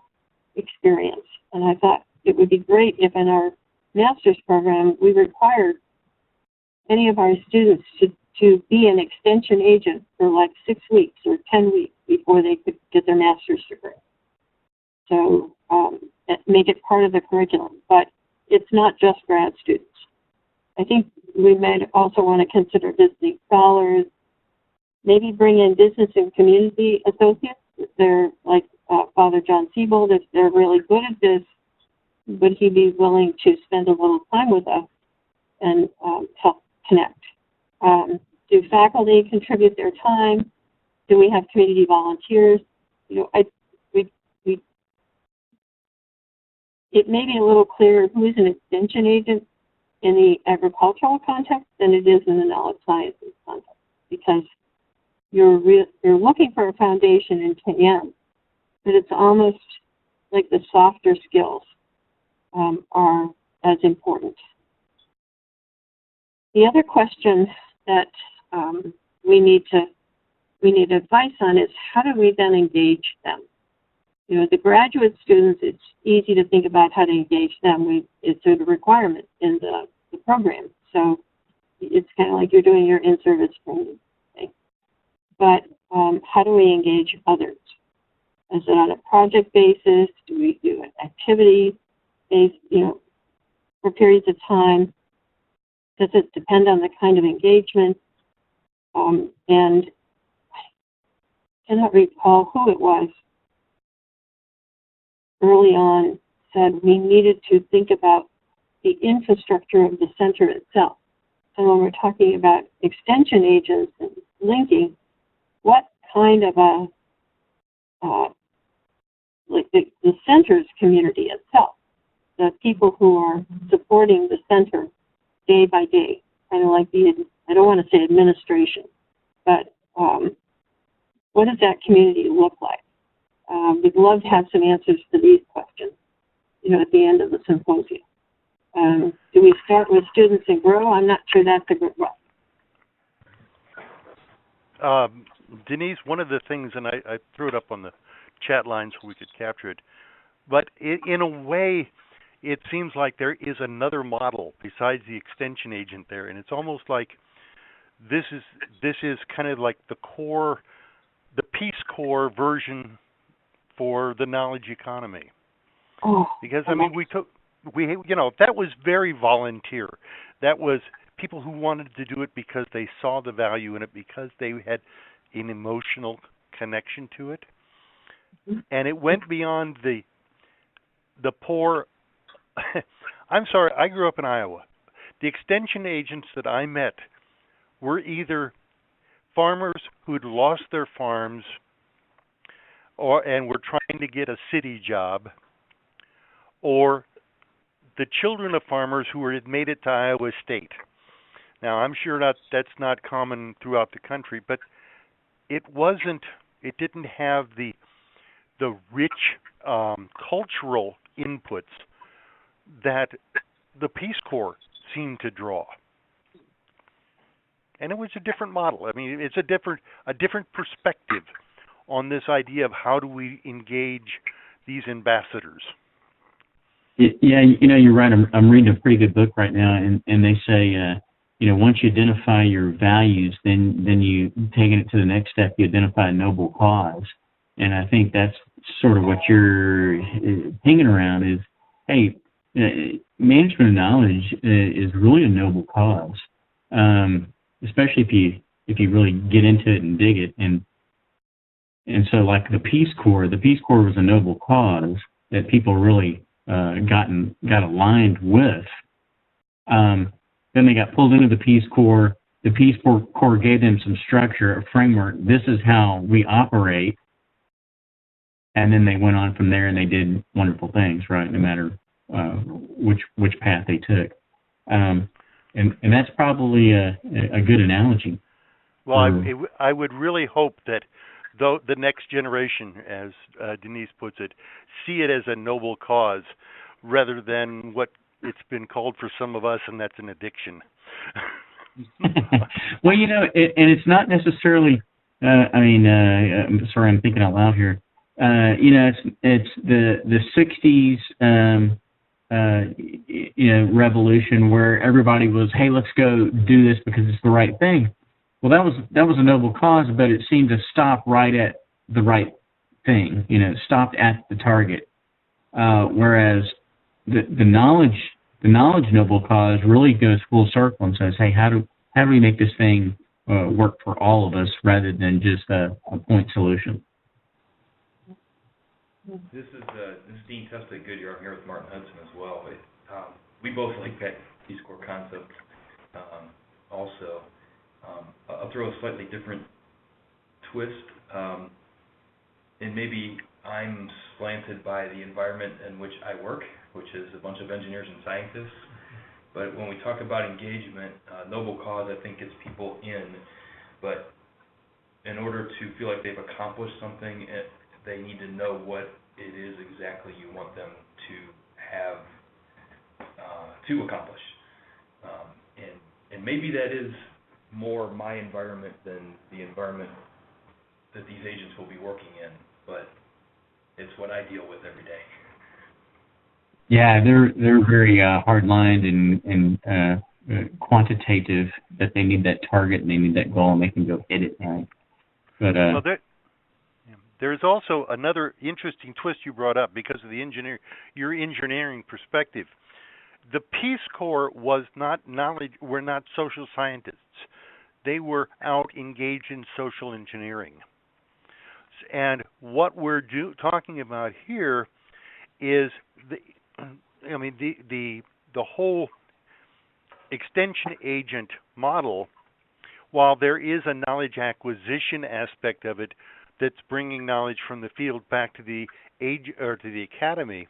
A: experience, and I thought it would be great if in our master's program we required any of our students to be an extension agent for like 6 weeks or 10 weeks before they could get their master's degree. So make it part of the curriculum. But it's not just grad students. I think we might also want to consider visiting scholars, maybe bring in business and community associates. If they're like Father John Siebold, if they're really good at this, would he be willing to spend a little time with us and help connect? Do faculty contribute their time? Do we have community volunteers? you know, we it may be a little clearer who is an extension agent in the agricultural context than it is in the knowledge sciences context, because you're looking for a foundation in TM, but it's almost like the softer skills are as important. The other question that we need advice on is how do we then engage them? You know, the graduate students, it's easy to think about how to engage them. It's a requirement in the program. So it's kind of like you're doing your in-service training thing. But how do we engage others? Is it on a project basis? Do we do an activity-based, you know, for periods of time? Does it depend on the kind of engagement? And I cannot recall who it was early on said we needed to think about the infrastructure of the center itself. So when we're talking about extension agents and linking, what kind of a, like the center's community itself, the people who are supporting the center day by day, kind of like I don't want to say administration, but what does that community look like? We'd love to have some answers to these questions, you know, at the end of the symposium. Do we start with students and grow? I'm not sure that's a good one.
C: Denise, one of the things, and I threw it up on the chat line so we could capture it, but in a way, it seems like there is another model besides the extension agent there, and it's almost like this is kind of like the Peace Corps version for the knowledge economy.
A: Oh,
C: because I mean, you know, that was very volunteer. That was people who wanted to do it because they saw the value in it, because they had an emotional connection to it, and it went beyond the poor. I'm sorry, I grew up in Iowa. The extension agents that I met were either farmers who'd lost their farms and were trying to get a city job, or the children of farmers who had made it to Iowa State. Now, I'm sure that's not common throughout the country, but it didn't have the rich cultural inputs that the Peace Corps seemed to draw. And it was a different model. I mean, it's a different perspective on this idea of how do we engage these ambassadors.
D: Yeah, you know, you're right. I'm reading a pretty good book right now, and they say, you know, once you identify your values, then you taking it to the next step, you identify a noble cause. And I think that's sort of what you're hanging around is, hey, management of knowledge is really a noble cause, especially if you really get into it and dig it. And so, like the Peace Corps was a noble cause that people really got aligned with. Then they got pulled into the Peace Corps. The Peace Corps gave them some structure, a framework. This is how we operate. And then they went on from there and they did wonderful things, right? No matter which path they took. And that's probably a good analogy.
C: Well, I would really hope that though the next generation, as Denise puts it, see it as a noble cause rather than what it's been called for some of us, and that's an addiction.
D: Well, you know, and it's not necessarily, I'm sorry, I'm thinking out loud here. You know, it's the 60s, you know, revolution where everybody was, hey, let's go do this because it's the right thing. Well, that was a noble cause, but it seemed to stop right at the right thing. You know, it stopped at the target. Whereas the knowledge noble cause really goes full circle and says, hey, how do we make this thing work for all of us rather than just a point solution?
F: This is Dean Testa Goodyear. I'm here with Martin Hudson as well. We both like that Peace Corps concept also. I'll throw a slightly different twist. and maybe I'm slanted by the environment in which I work, which is a bunch of engineers and scientists. But when we talk about engagement, noble cause, I think, gets people in. But in order to feel like they've accomplished something, they need to know what it is exactly you want them to have, to accomplish. And maybe that is more my environment than the environment that these agents will be working in, but it's what I deal with every day.
D: Yeah, they're very hard-lined and quantitative, that they need that target and they need that goal and they can go hit it, right? But
C: well, there's also another interesting twist you brought up because of your engineering perspective. The Peace Corps were not social scientists. They were out engaged in social engineering. And what we're talking about here is the whole extension agent model. While there is a knowledge acquisition aspect of it, that's bringing knowledge from the field back to the academy,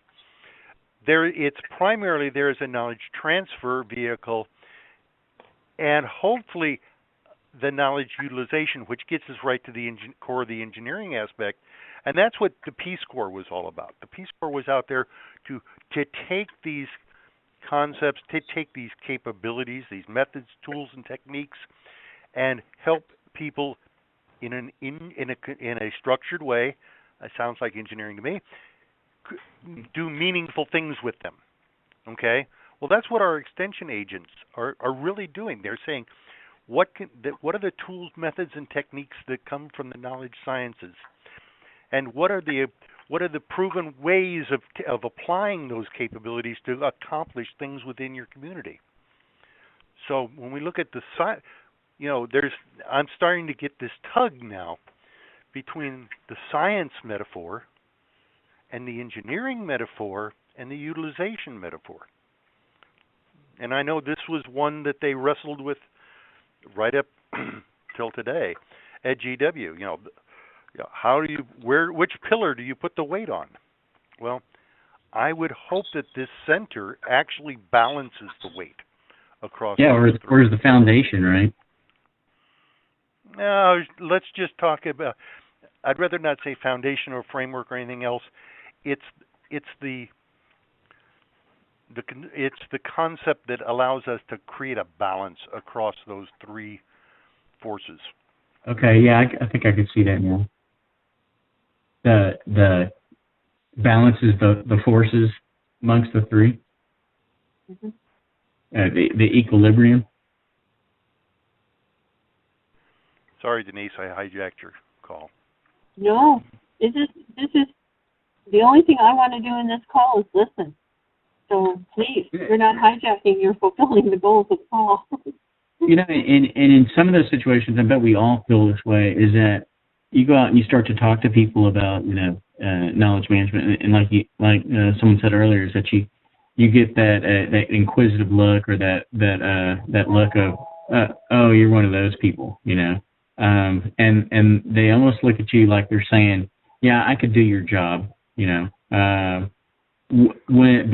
C: it's primarily there is a knowledge transfer vehicle, and hopefully the knowledge utilization, which gets us right to the core of the engineering aspect. And that's what the Peace Corps was all about. The Peace Corps was out there to take these concepts, to take these capabilities, these methods, tools, and techniques, and help people in a structured way. It sounds like engineering to me. Do meaningful things with them. Okay? Well, that's what our extension agents are really doing. They're saying, what are the tools, methods, and techniques that come from the knowledge sciences, and what are the proven ways of applying those capabilities to accomplish things within your community? So when we look at I'm starting to get this tug now between the science metaphor and the engineering metaphor and the utilization metaphor. And I know this was one that they wrestled with right up till today at GW. Which pillar do you put the weight on? Well, I would hope that this center actually balances the weight across.
D: Yeah, where's the foundation, right?
C: No, let's just talk about. I'd rather not say foundation or framework or anything else. It's the concept that allows us to create a balance across those three forces.
D: Okay, yeah, I think I can see that now. The balances the forces amongst the three.
A: Mm-hmm.
D: The equilibrium.
C: Sorry, Denise, I hijacked your call.
A: No, this is the only thing I want to do in this call is listen. So please, you're not hijacking, you're fulfilling the goals of the call.
D: And in some of those situations, I bet we all feel this way, is that you go out and you start to talk to people about, knowledge management, and like someone said earlier, is that you get that inquisitive look, or that look of, oh, you're one of those people, and they almost look at you like they're saying, yeah, I could do your job, but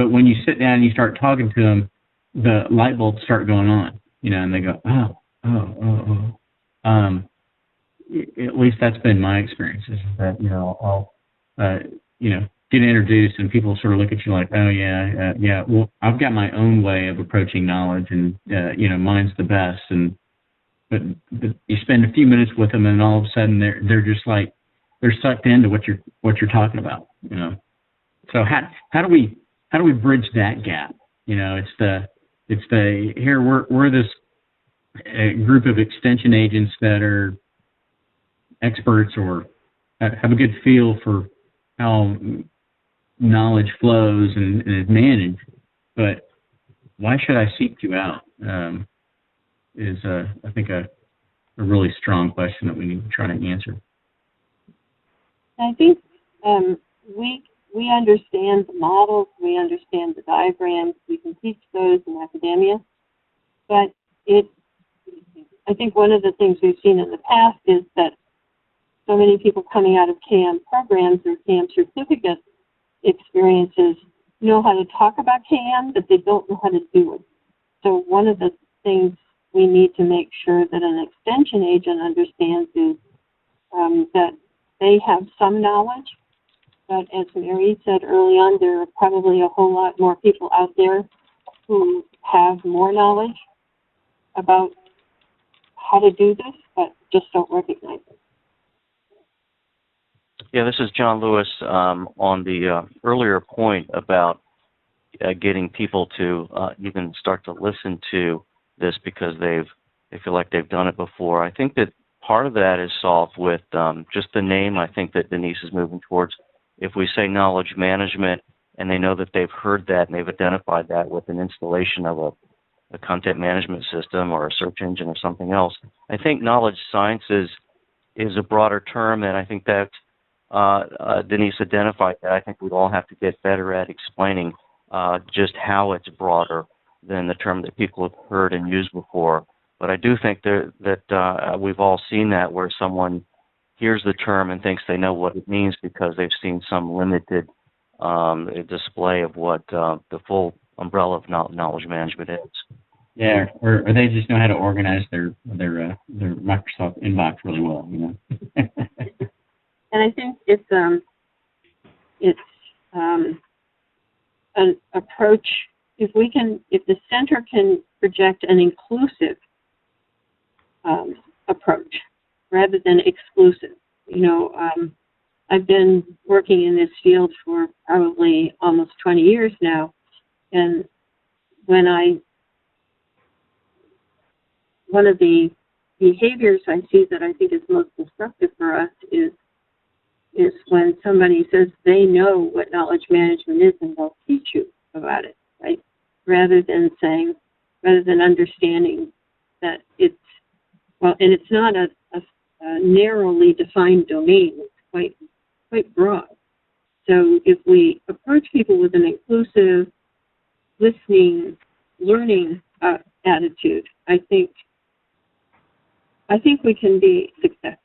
D: when you sit down and you start talking to them, the light bulbs start going on, and they go, oh. At least that's been my experience, is that, I'll, get introduced and people sort of look at you like, oh, yeah, well, I've got my own way of approaching knowledge, and, mine's the best. But you spend a few minutes with them, and all of a sudden they're just like, they're sucked into what you're talking about, So how do we bridge that gap? It's the here we're this group of extension agents that are experts or have a good feel for how knowledge flows and is managed, but why should I seek you out? Is I think a really strong question that we need to try to answer.
A: I think we understand the models, we understand the diagrams, we can teach those in academia, but I think one of the things we've seen in the past is that so many people coming out of KM programs or KM certificate experiences know how to talk about KM, but they don't know how to do it. So one of the things we need to make sure that an extension agent understands is that they have some knowledge, but as Mary said early on, there are probably a whole lot more people out there who have more knowledge about how to do this, but just don't recognize it.
E: Yeah, this is John Lewis. On the earlier point about getting people to even start to listen to this because they feel like they've done it before. I think that part of that is solved with just the name. I think that Denise is moving towards. If we say knowledge management and they know that they've heard that and they've identified that with an installation of a content management system or a search engine or something else, I think knowledge sciences is a broader term, and I think that Denise identified that. I think we'd all have to get better at explaining just how it's broader than the term that people have heard and used before. But I do think that we've all seen that where someone hears the term and thinks they know what it means because they've seen some limited display of what the full umbrella of knowledge management is.
D: Yeah, or they just know how to organize their Microsoft inbox really well, you know.
A: And I think it's an approach. If the center can project an inclusive approach rather than exclusive. You know, I've been working in this field for probably almost 20 years now, and one of the behaviors I see that I think is most destructive for us is when somebody says they know what knowledge management is and they'll teach you about it, right? Rather than understanding that it's not a narrowly defined domain. It's quite broad. So if we approach people with an inclusive, listening, learning attitude, I think we can be successful.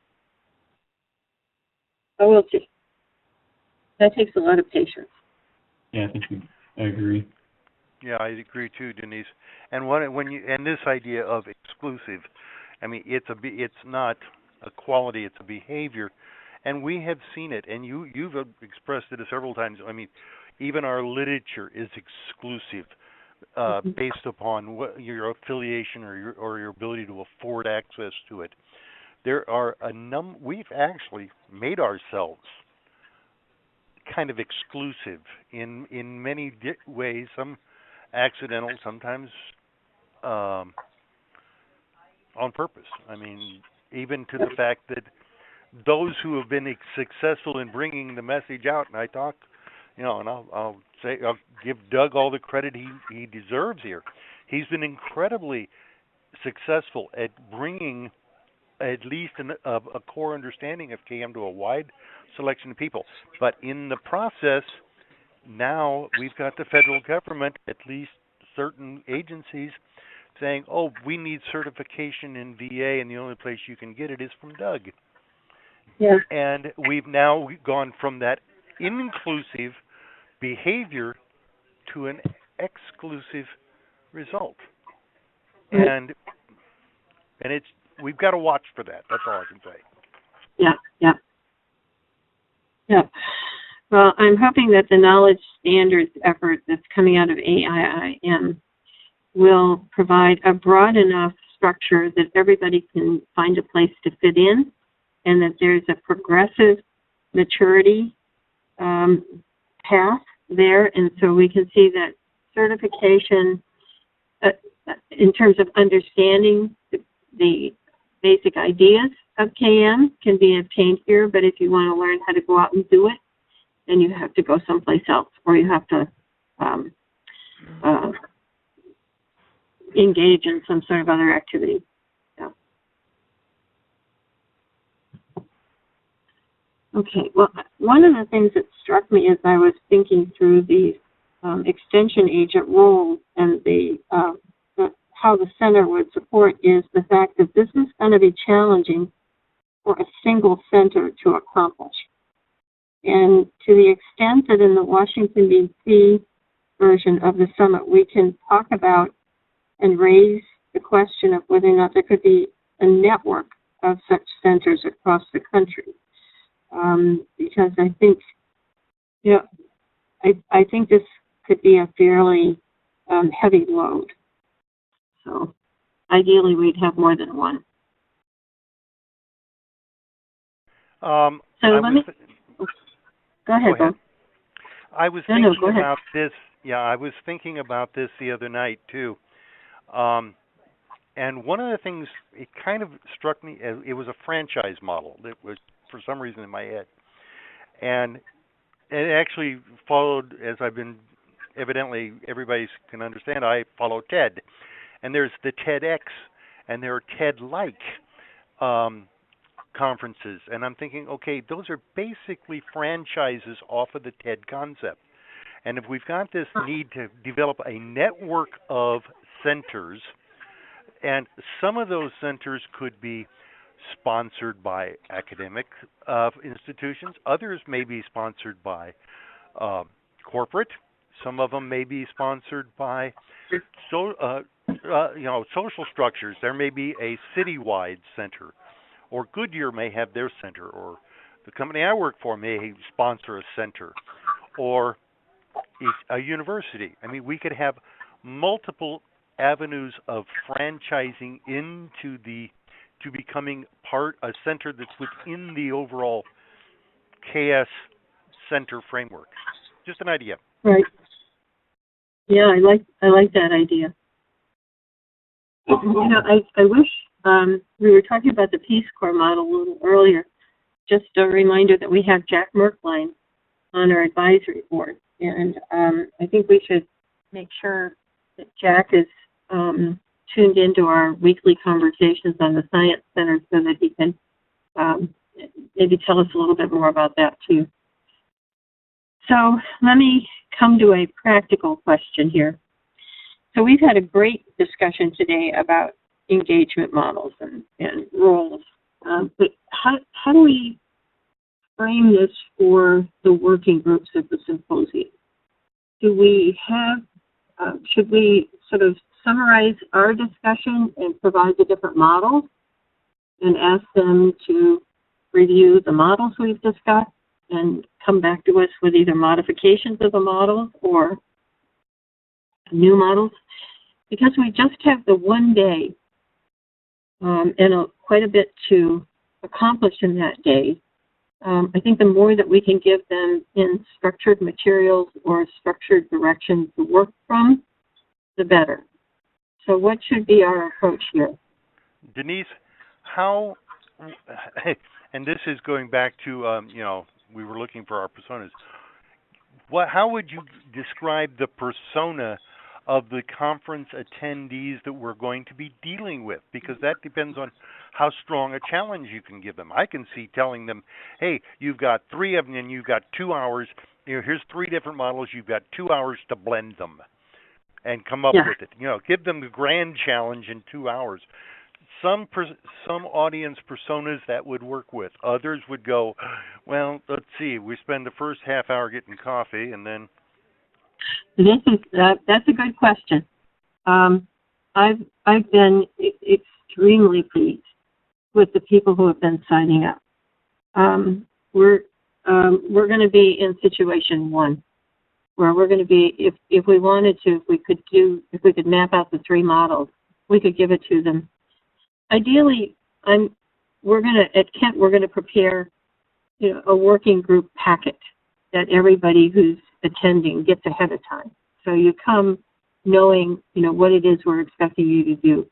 A: But we'll see. That takes a lot of patience.
D: Yeah, I agree.
C: Yeah, I agree too, Denise. And and this idea of exclusive, I mean, it's not a quality, it's a behavior, and we have seen it. And you've expressed it several times. I mean, even our literature is exclusive, based upon what your affiliation or your ability to afford access to it. There are we've actually made ourselves kind of exclusive in many ways, some accidental, sometimes on purpose. I mean, even to the fact that those who have been successful in bringing the message out, and I talk, and I'll give Doug all the credit he deserves here. He's been incredibly successful at bringing at least a core understanding of KM to a wide selection of people. But in the process, now we've got the federal government, at least certain agencies, saying, oh, we need certification in VA, and the only place you can get it is from Doug.
A: Yeah.
C: And we've now gone from that inclusive behavior to an exclusive result. And it's we've got to watch for that. That's all I can say.
A: Yeah. Well, I'm hoping that the knowledge standards effort that's coming out of AIIM will provide a broad enough structure that everybody can find a place to fit in, and that there's a progressive maturity path there, and so we can see that certification in terms of understanding the basic ideas of KM can be obtained here, but if you want to learn how to go out and do it, then you have to go someplace else, or you have to engage in some sort of other activity. Yeah. Okay, well, one of the things that struck me as I was thinking through the extension agent role and how the center would support is the fact that this is going to be challenging for a single center to accomplish. And to the extent that in the Washington, D.C. version of the summit, we can talk about and raise the question of whether or not there could be a network of such centers across the country. Because I think, I think this could be a fairly heavy load. So ideally, we'd have more than one. So let me go ahead, Bob.
C: I was thinking about this. Yeah, I was thinking about this the other night too. And one of the things, it kind of struck me as it was a franchise model that was for some reason in my head, and it actually followed, as I've been, evidently everybody can understand, I follow TED, and there's the TEDx, and there are TED-like conferences, and I'm thinking, okay, those are basically franchises off of the TED concept. And if we've got this need to develop a network of centers, and some of those centers could be sponsored by academic institutions, others may be sponsored by corporate, some of them may be sponsored by social structures. There may be a citywide center, or Goodyear may have their center, or the company I work for may sponsor a center, or a university. I mean, we could have multiple avenues of franchising into to becoming a center that's within the overall KS center framework. Just an idea.
A: Right. Yeah, I like that idea. I wish we were talking about the Peace Corps model a little earlier. Just a reminder that we have Jack Merklein on our advisory board, and I think we should make sure that Jack is tuned into our weekly conversations on the Science Center so that he can maybe tell us a little bit more about that too. So let me come to a practical question here. So we've had a great discussion today about engagement models and roles, but how do we frame this for the working groups at the symposium? Do we have, should we sort of summarize our discussion and provide the different models and ask them to review the models we've discussed and come back to us with either modifications of the models or new models? Because we just have the one day and quite a bit to accomplish in that day. I think the more that we can give them in structured materials or structured directions to work from, the better. So what should be our approach here?
C: Denise, how, and this is going back to, we were looking for our personas. How would you describe the persona of the conference attendees that we're going to be dealing with? Because that depends on how strong a challenge you can give them. I can see telling them, hey, you've got 3 of them and you've got 2 hours. Here's 3 different models. You've got 2 hours to blend them and come up with it. Give them the grand challenge in 2 hours. Some audience personas that would work with. Others would go, well, let's see. We spend the first half hour getting coffee, and then.
A: That's a good question. I've been extremely pleased with the people who have been signing up. We're going to be in situation 1, where we're going to be, if we wanted to, if we could map out the 3 models, we could give it to them. Ideally, at Kent, we're going to prepare, a working group packet that everybody who's attending gets ahead of time. So you come knowing, what it is we're expecting you to do.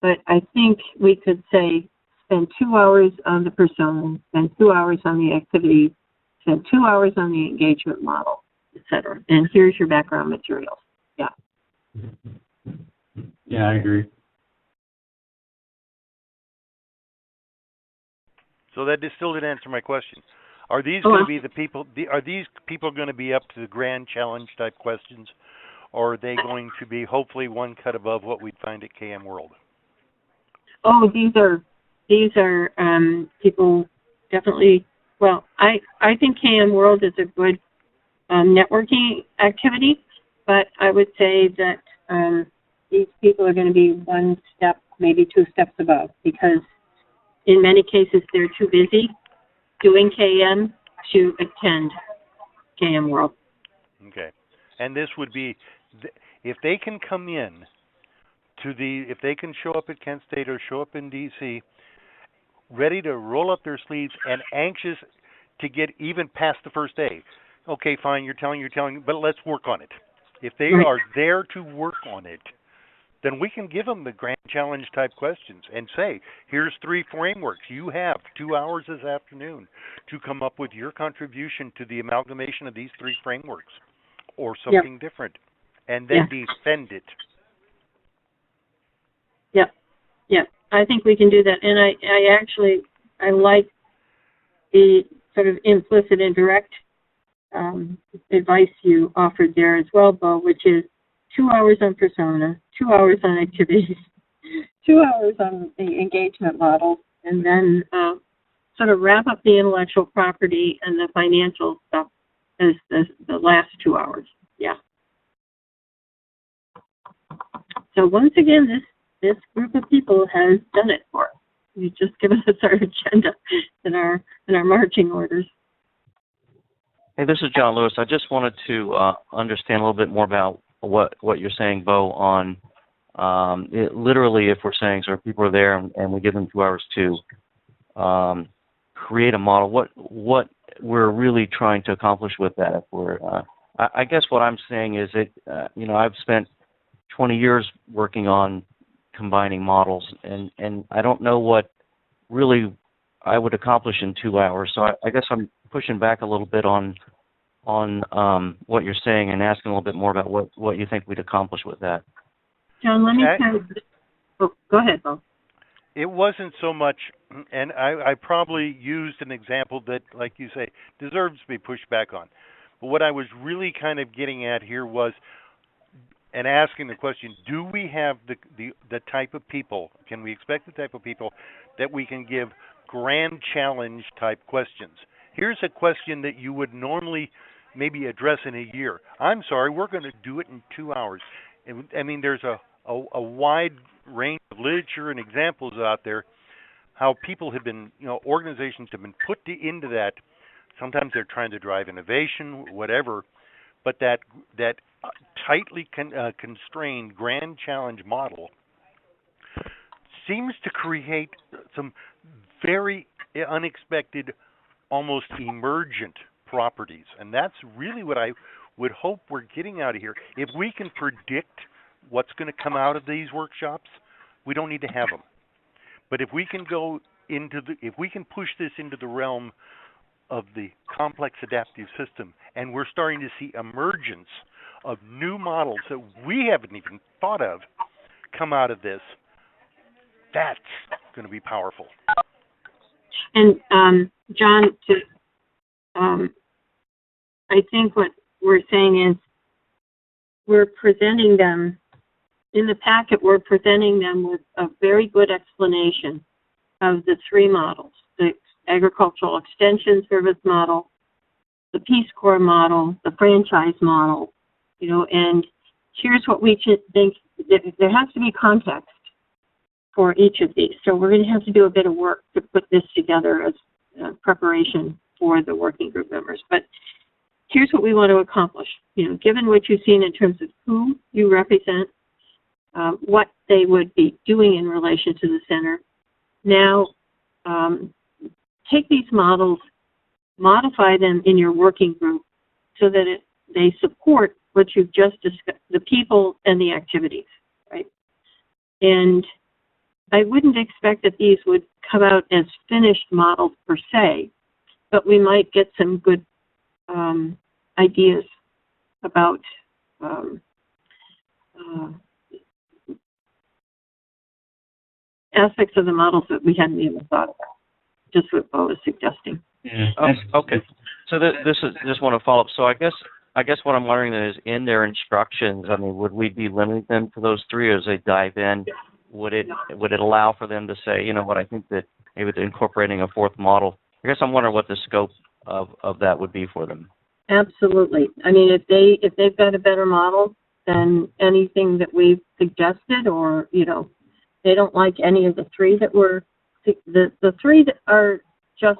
A: But I think we could say, spend 2 hours on the persona, spend 2 hours on the activity, spend 2 hours on the engagement model, etc. And here's your background materials. Yeah.
D: Yeah, I agree.
C: So that still didn't answer my question. Are these going to be the people? Are these people going to be up to the grand challenge type questions, or are they going to be hopefully one cut above what we'd find at KM World?
A: Oh, these are these are people definitely. Well, I think KM World is a good networking activity, but I would say that these people are going to be one step, maybe two steps above, because in many cases they're too busy doing KM to attend KM World.
C: Okay. And this would be, if they can come in if they can show up at Kent State or show up in D.C., ready to roll up their sleeves and anxious to get even past the first day. Okay, fine, you're telling, but let's work on it. If they
A: Right.
C: are there to work on it, then we can give them the grand challenge type questions and say, here's 3 frameworks. You have 2 hours this afternoon to come up with your contribution to the amalgamation of these 3 frameworks or something different, and then defend it.
A: Yep. I think we can do that. And I like the sort of implicit and direct advice you offered there as well, Bo, which is 2 hours on persona, 2 hours on activities, 2 hours on the engagement model, and then sort of wrap up the intellectual property and the financial stuff as the last 2 hours. Yeah. So once again, this group of people has done it for us. You just given us our agenda and our marching orders.
E: Hey, this is John Lewis. I just wanted to understand a little bit more about what you're saying, Bo, on literally if we're saying, so if people are there and we give them 2 hours to create a model, what we're really trying to accomplish with that. If we're, I guess what I'm saying is that, I've spent 20 years working on combining models, and I don't know what really I would accomplish in 2 hours. So I guess I'm pushing back a little bit on what you're saying and asking a little bit more about what you think we'd accomplish with that.
A: John, let me go ahead, Bo.
C: It wasn't so much, and I probably used an example that, like you say, deserves to be pushed back on. But what I was really kind of getting at here was, and asking the question, do we have the type of people, can we expect the type of people that we can give grand challenge type questions? Here's a question that you would normally maybe address in a year. I'm sorry, we're going to do it in 2 hours. I mean, there's a wide range of literature and examples out there how people have been, organizations have been put into that. Sometimes they're trying to drive innovation, whatever, but that tightly constrained grand challenge model seems to create some very unexpected, almost emergent properties. And that's really what I would hope we're getting out of here. If we can predict what's going to come out of these workshops, we don't need to have them. But if we can if we can push this into the realm of the complex adaptive system, and we're starting to see emergence of new models that we haven't even thought of come out of this, that's going to be powerful.
A: And John, I think what we're saying is we're presenting them, in the packet, we're presenting them with a very good explanation of the 3 models, the agricultural extension service model, the Peace Corps model, the franchise model, and here's what we think. There has to be context for each of these. So we're going to have to do a bit of work to put this together as preparation for the working group members. But here's what we want to accomplish. Given what you've seen in terms of who you represent, what they would be doing in relation to the center. Now, take these models, modify them in your working group so that they support what you've just discussed, the people and the activities, right? And I wouldn't expect that these would come out as finished models per se, but we might get some good ideas about aspects of the models that we hadn't even thought about, just what Bo was suggesting.
D: Yeah.
E: Okay. So this is just want to follow up. So I guess what I'm wondering is in their instructions, I mean, would we be limiting them to those 3 as they dive in would it allow for them to say, you know what, I think that maybe incorporating a fourth model? I guess I'm wondering what the scope of that would be for them.
A: Absolutely. I mean, if they've got a better model than anything that we've suggested, or they don't like any of the three that were the three that are just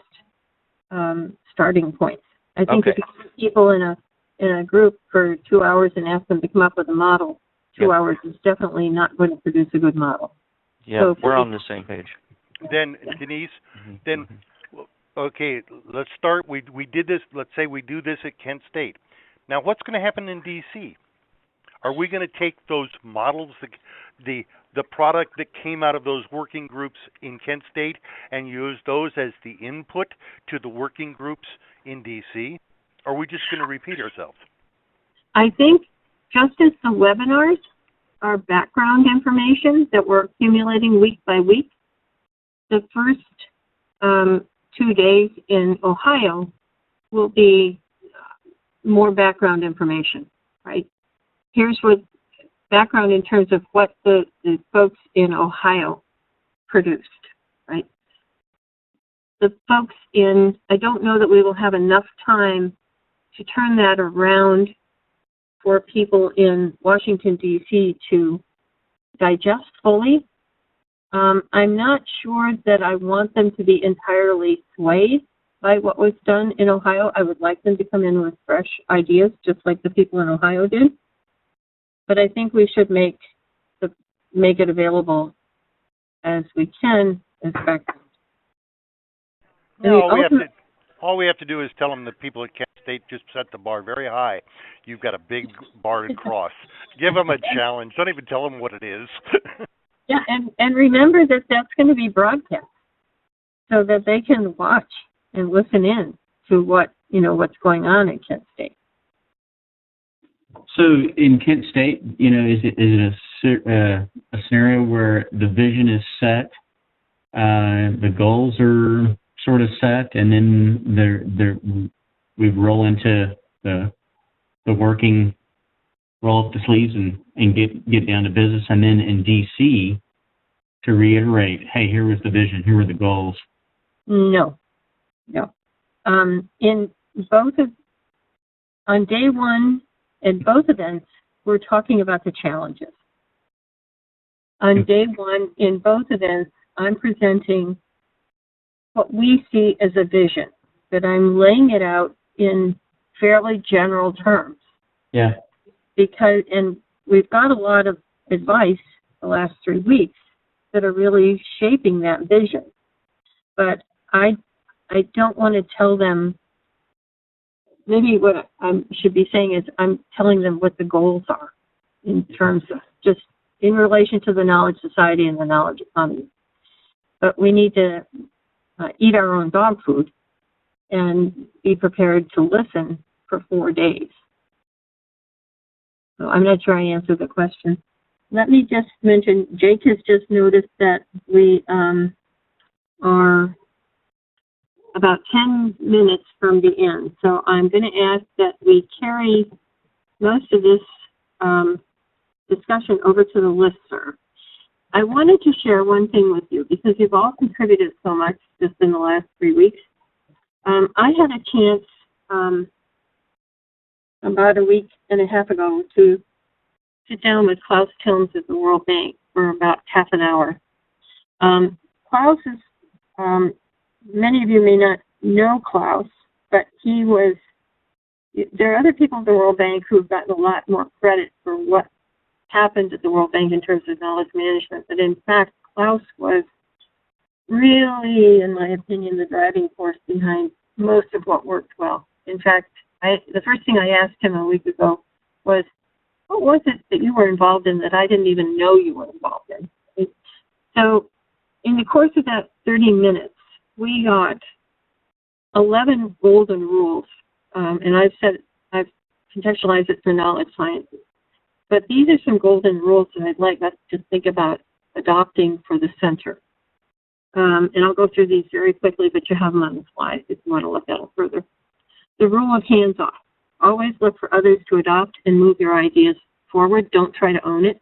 A: starting points. I think
E: Okay.
A: if you put people in a group for 2 hours and ask them to come up with a model, 2 hours is definitely not going to produce a good model.
E: Yeah,
A: So
E: we're on the same page.
C: Then, Denise, then, okay, let's start. We did this. Let's say we do this at Kent State. Now, what's going to happen in D.C.? Are we going to take those models, the product that came out of those working groups in Kent State, and use those as the input to the working groups in D.C.? Or are we just going to repeat ourselves?
A: I think just as the webinars are background information that we're accumulating week by week, the first 2 days in Ohio will be more background information, right? Here's what background in terms of what the folks in Ohio produced, right? The folks I don't know that we will have enough time to turn that around for people in Washington, D.C. to digest fully. I'm not sure that I want them to be entirely swayed by what was done in Ohio. I would like them to come in with fresh ideas, just like the people in Ohio did. But I think we should make it available as we can as background.
C: No, all we have to do is tell them that people at Kent State just set the bar very high. You've got a big bar to cross. Give them a challenge. Don't even tell them what it is.
A: Yeah, and remember that that's going to be broadcast so that they can watch and listen in to what's going on at Kent State.
D: So in Kent State, is it a scenario where the vision is set, the goals are sort of set, and then we roll into the working, roll up the sleeves and get down to business, and then in DC to reiterate, hey, here was the vision, here were the goals.
A: No. On day one, in both events, we're talking about the challenges. On day one, in both events, I'm presenting what we see as a vision, but I'm laying it out in fairly general terms.
D: Yeah.
A: And we've got a lot of advice the last 3 weeks that are really shaping that vision. But I don't want to tell them. Maybe what I should be saying is I'm telling them what the goals are in terms of just in relation to the knowledge society and the knowledge economy. But we need to eat our own dog food and be prepared to listen for 4 days. So I'm not sure I answered the question. Let me just mention, Jake has just noticed that we are about 10 minutes from the end. So I'm going to ask that we carry most of this discussion over to the listserv. I wanted to share one thing with you because you've all contributed so much just in the last 3 weeks. I had a chance about a week and a half ago to sit down with Klaus Tilms at the World Bank for about half an hour. Klaus is, many of you may not know Klaus, but there are other people at the World Bank who've gotten a lot more credit for what happened at the World Bank in terms of knowledge management, but in fact, Klaus was really, in my opinion, the driving force behind most of what worked well. In fact, the first thing I asked him a week ago was, what was it that you were involved in that I didn't even know you were involved in? So in the course of that 30 minutes, we got 11 golden rules, and I've contextualized it for knowledge sciences. But these are some golden rules that I'd like us to think about adopting for the center. And I'll go through these very quickly, but you have them on the slide if you want to look at it further. The rule of hands-off. Always look for others to adopt and move your ideas forward. Don't try to own it.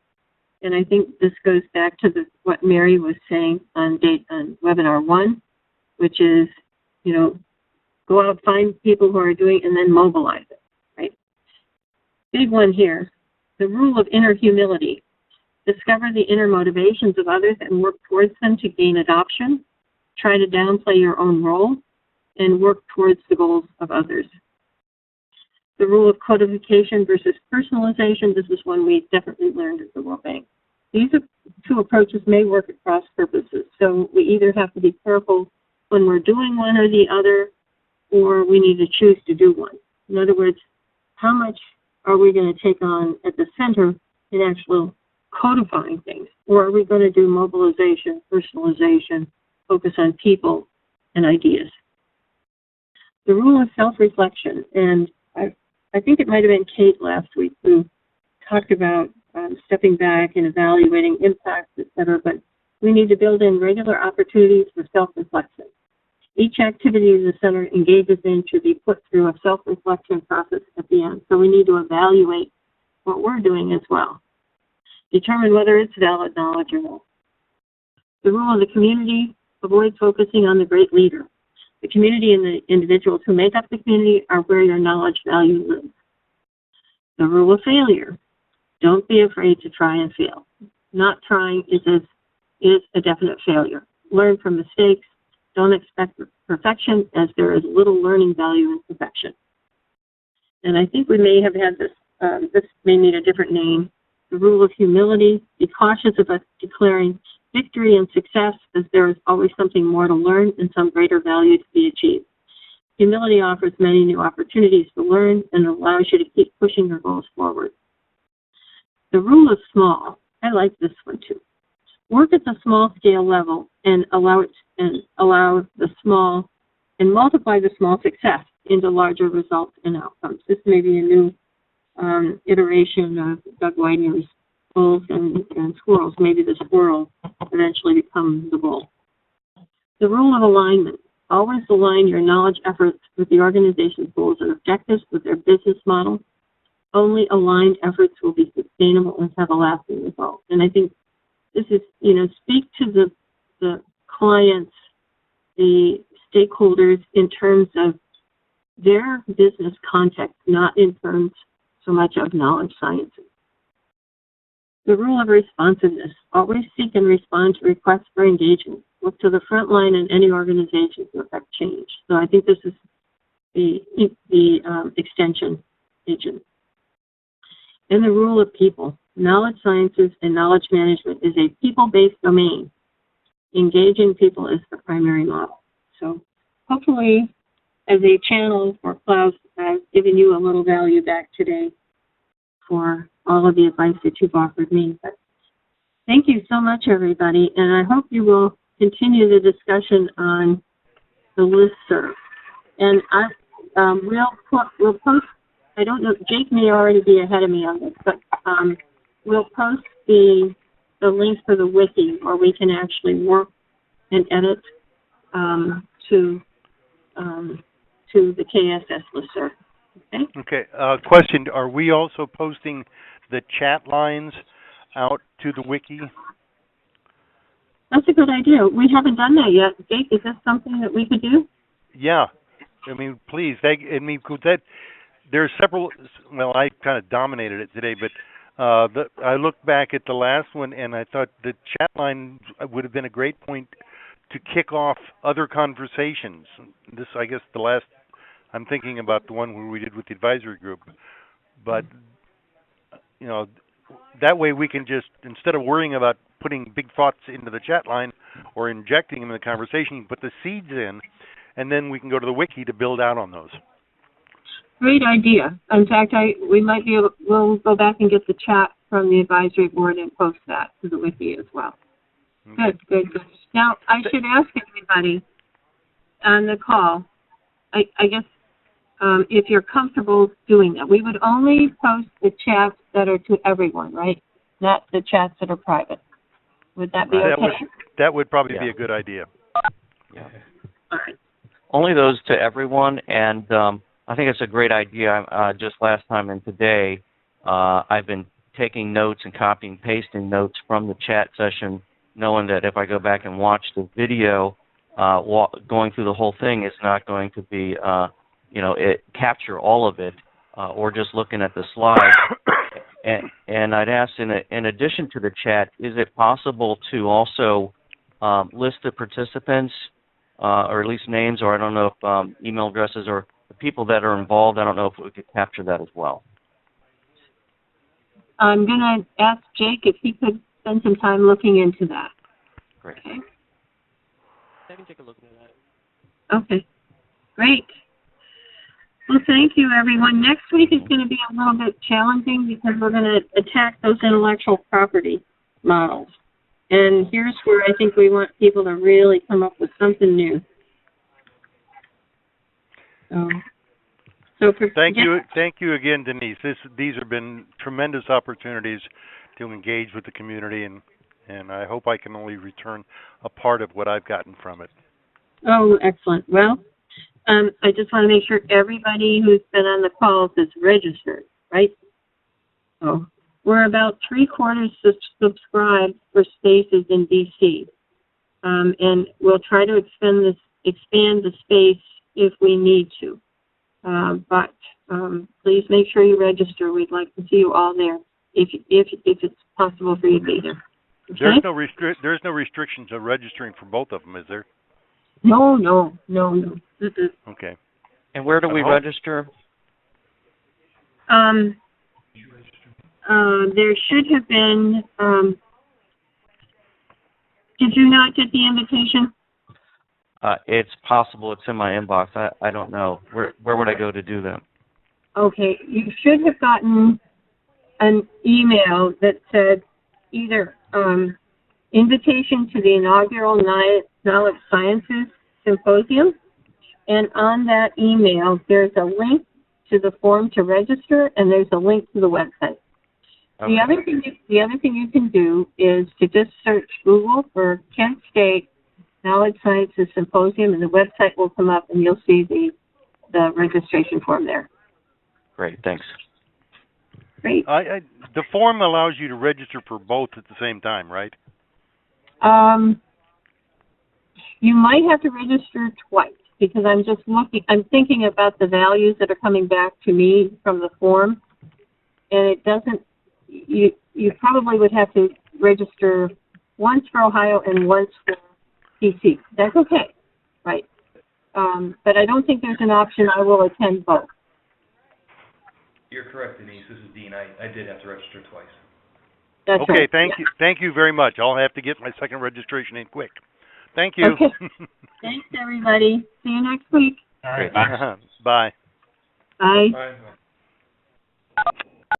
A: And I think this goes back to what Mary was saying on webinar 1, which is, go out, find people who are doing, and then mobilize it, right? Big one here, the rule of inner humility. Discover the inner motivations of others and work towards them to gain adoption. Try to downplay your own role and work towards the goals of others. The rule of codification versus personalization, this is one we definitely learned at the World Bank. These two approaches may work at cross purposes, so we either have to be careful when we're doing one or the other, or we need to choose to do one. In other words, how much are we going to take on at the center in actual codifying things, or are we going to do mobilization, personalization, focus on people and ideas? The rule of self-reflection, and I think it might have been Kate last week who talked about stepping back and evaluating impacts, etc., but we need to build in regular opportunities for self-reflection. Each activity the center engages in should be put through a self-reflection process at the end. So we need to evaluate what we're doing as well. Determine whether it's valid knowledge or not. The rule of the community, avoid focusing on the great leader. The community and the individuals who make up the community are where your knowledge value lives. The rule of failure. Don't be afraid to try and fail. Not trying is a definite failure. Learn from mistakes. Don't expect perfection, as there is little learning value in perfection. And I think we may have had this may need a different name. The rule of humility. Be cautious about declaring victory and success, as there is always something more to learn and some greater value to be achieved. Humility offers many new opportunities to learn and allows you to keep pushing your goals forward. The rule of small. I like this one too. Work at the small scale level and allow the small and multiply the small success into larger results and outcomes. This may be a new iteration of Doug Widener's bulls and squirrels. Maybe the squirrel eventually becomes the bull. The rule of alignment. Always align your knowledge efforts with the organization's goals and objectives with their business model. Only aligned efforts will be sustainable and have a lasting result. And I think this is, speak to the clients, the stakeholders in terms of their business context, not in terms so much of knowledge sciences. The rule of responsiveness. Always seek and respond to requests for engagement. Look to the front line in any organization to affect change. So I think this is the extension agent. And the rule of people. Knowledge sciences and knowledge management is a people-based domain. Engaging people is the primary model. So hopefully, as a channel for Klaus, I've given you a little value back today for all of the advice that you've offered me. But thank you so much, everybody, and I hope you will continue the discussion on the listserv. And we'll post. I don't know. Jake may already be ahead of me on this, but we'll post the link for the wiki, where we can actually work and edit to the KSS listserv. Okay.
C: Okay. Question: are we also posting the chat lines out to the wiki?
A: That's a good idea. We haven't done that yet. Jake, is this something that we could do?
C: Yeah. I mean, please. There's several. Well, I kind of dominated it today, but I looked back at the last one, and I thought the chat line would have been a great point to kick off other conversations. This, I guess, I'm thinking about the one where we did with the advisory group. But, that way we can just, instead of worrying about putting big thoughts into the chat line or injecting them in the conversation, you can put the seeds in, and then we can go to the wiki to build out on those.
A: Great idea. In fact, we'll go back and get the chat from the advisory board and post that to the wiki as well. Okay. Good. Now, I should ask everybody on the call, I guess, if you're comfortable doing that. We would only post the chats that are to everyone, right? Not the chats that are private. Would that be okay?
C: That would probably be a good idea.
E: Yeah.
A: All right.
E: Only those to everyone, and I think it's a great idea. Just last time and today, I've been taking notes and copying and pasting notes from the chat session, knowing that if I go back and watch the video, going through the whole thing is not going to be, capture all of it, or just looking at the slides. And I'd ask, in addition to the chat, is it possible to also list the participants, or at least names, or I don't know if email addresses, or the people that are involved? I don't know if we could capture that as well.
A: I'm going to ask Jake if he could spend some time looking into that.
E: Great.
A: Okay.
G: I can take a look into that.
A: Okay. Great. Well, thank you, everyone. Next week is going to be a little bit challenging because we're going to attack those intellectual property models. And here's where I think we want people to really come up with something new.
C: Thank you again, Denise. These have been tremendous opportunities to engage with the community, and I hope I can only return a part of what I've gotten from it.
A: Oh, excellent. Well, I just want to make sure everybody who's been on the calls is registered, right? So we're about 3/4 subscribed for spaces in DC, and we'll try to expand the space if we need to. But please make sure you register. We'd like to see you all there if it's possible for you to be there. Okay?
C: There's no restrictions of registering for both of them, is there?
A: No. Mm-mm.
C: Okay.
E: And where do we register?
A: There should have been. Did you not get the invitation?
E: It's possible it's in my inbox. I don't know. Where would I go to do that?
A: Okay, you should have gotten an email that said either invitation to the inaugural Knowledge Sciences Symposium, and on that email there's a link to the form to register, and there's a link to the website. Okay. The other thing you can do is to just search Google for Kent State Knowledge Sciences Symposium, and the website will come up, and you'll see the registration form there.
E: Great, thanks.
A: Great.
C: The form allows you to register for both at the same time, right?
A: You might have to register twice because I'm thinking about the values that are coming back to me from the form, and it doesn't. You probably would have to register once for Ohio and once for DC. That's okay, right? But I don't think there's an option. I will attend both.
F: You're correct, Denise. This is Dean. I did have to register twice.
A: That's
C: okay,
A: right.
C: Thank you. Thank you very much. I'll have to get my second registration in quick. Thank you.
A: Okay. Thanks, everybody. See you next week.
D: All right.
C: Bye.
A: Bye.
F: Bye.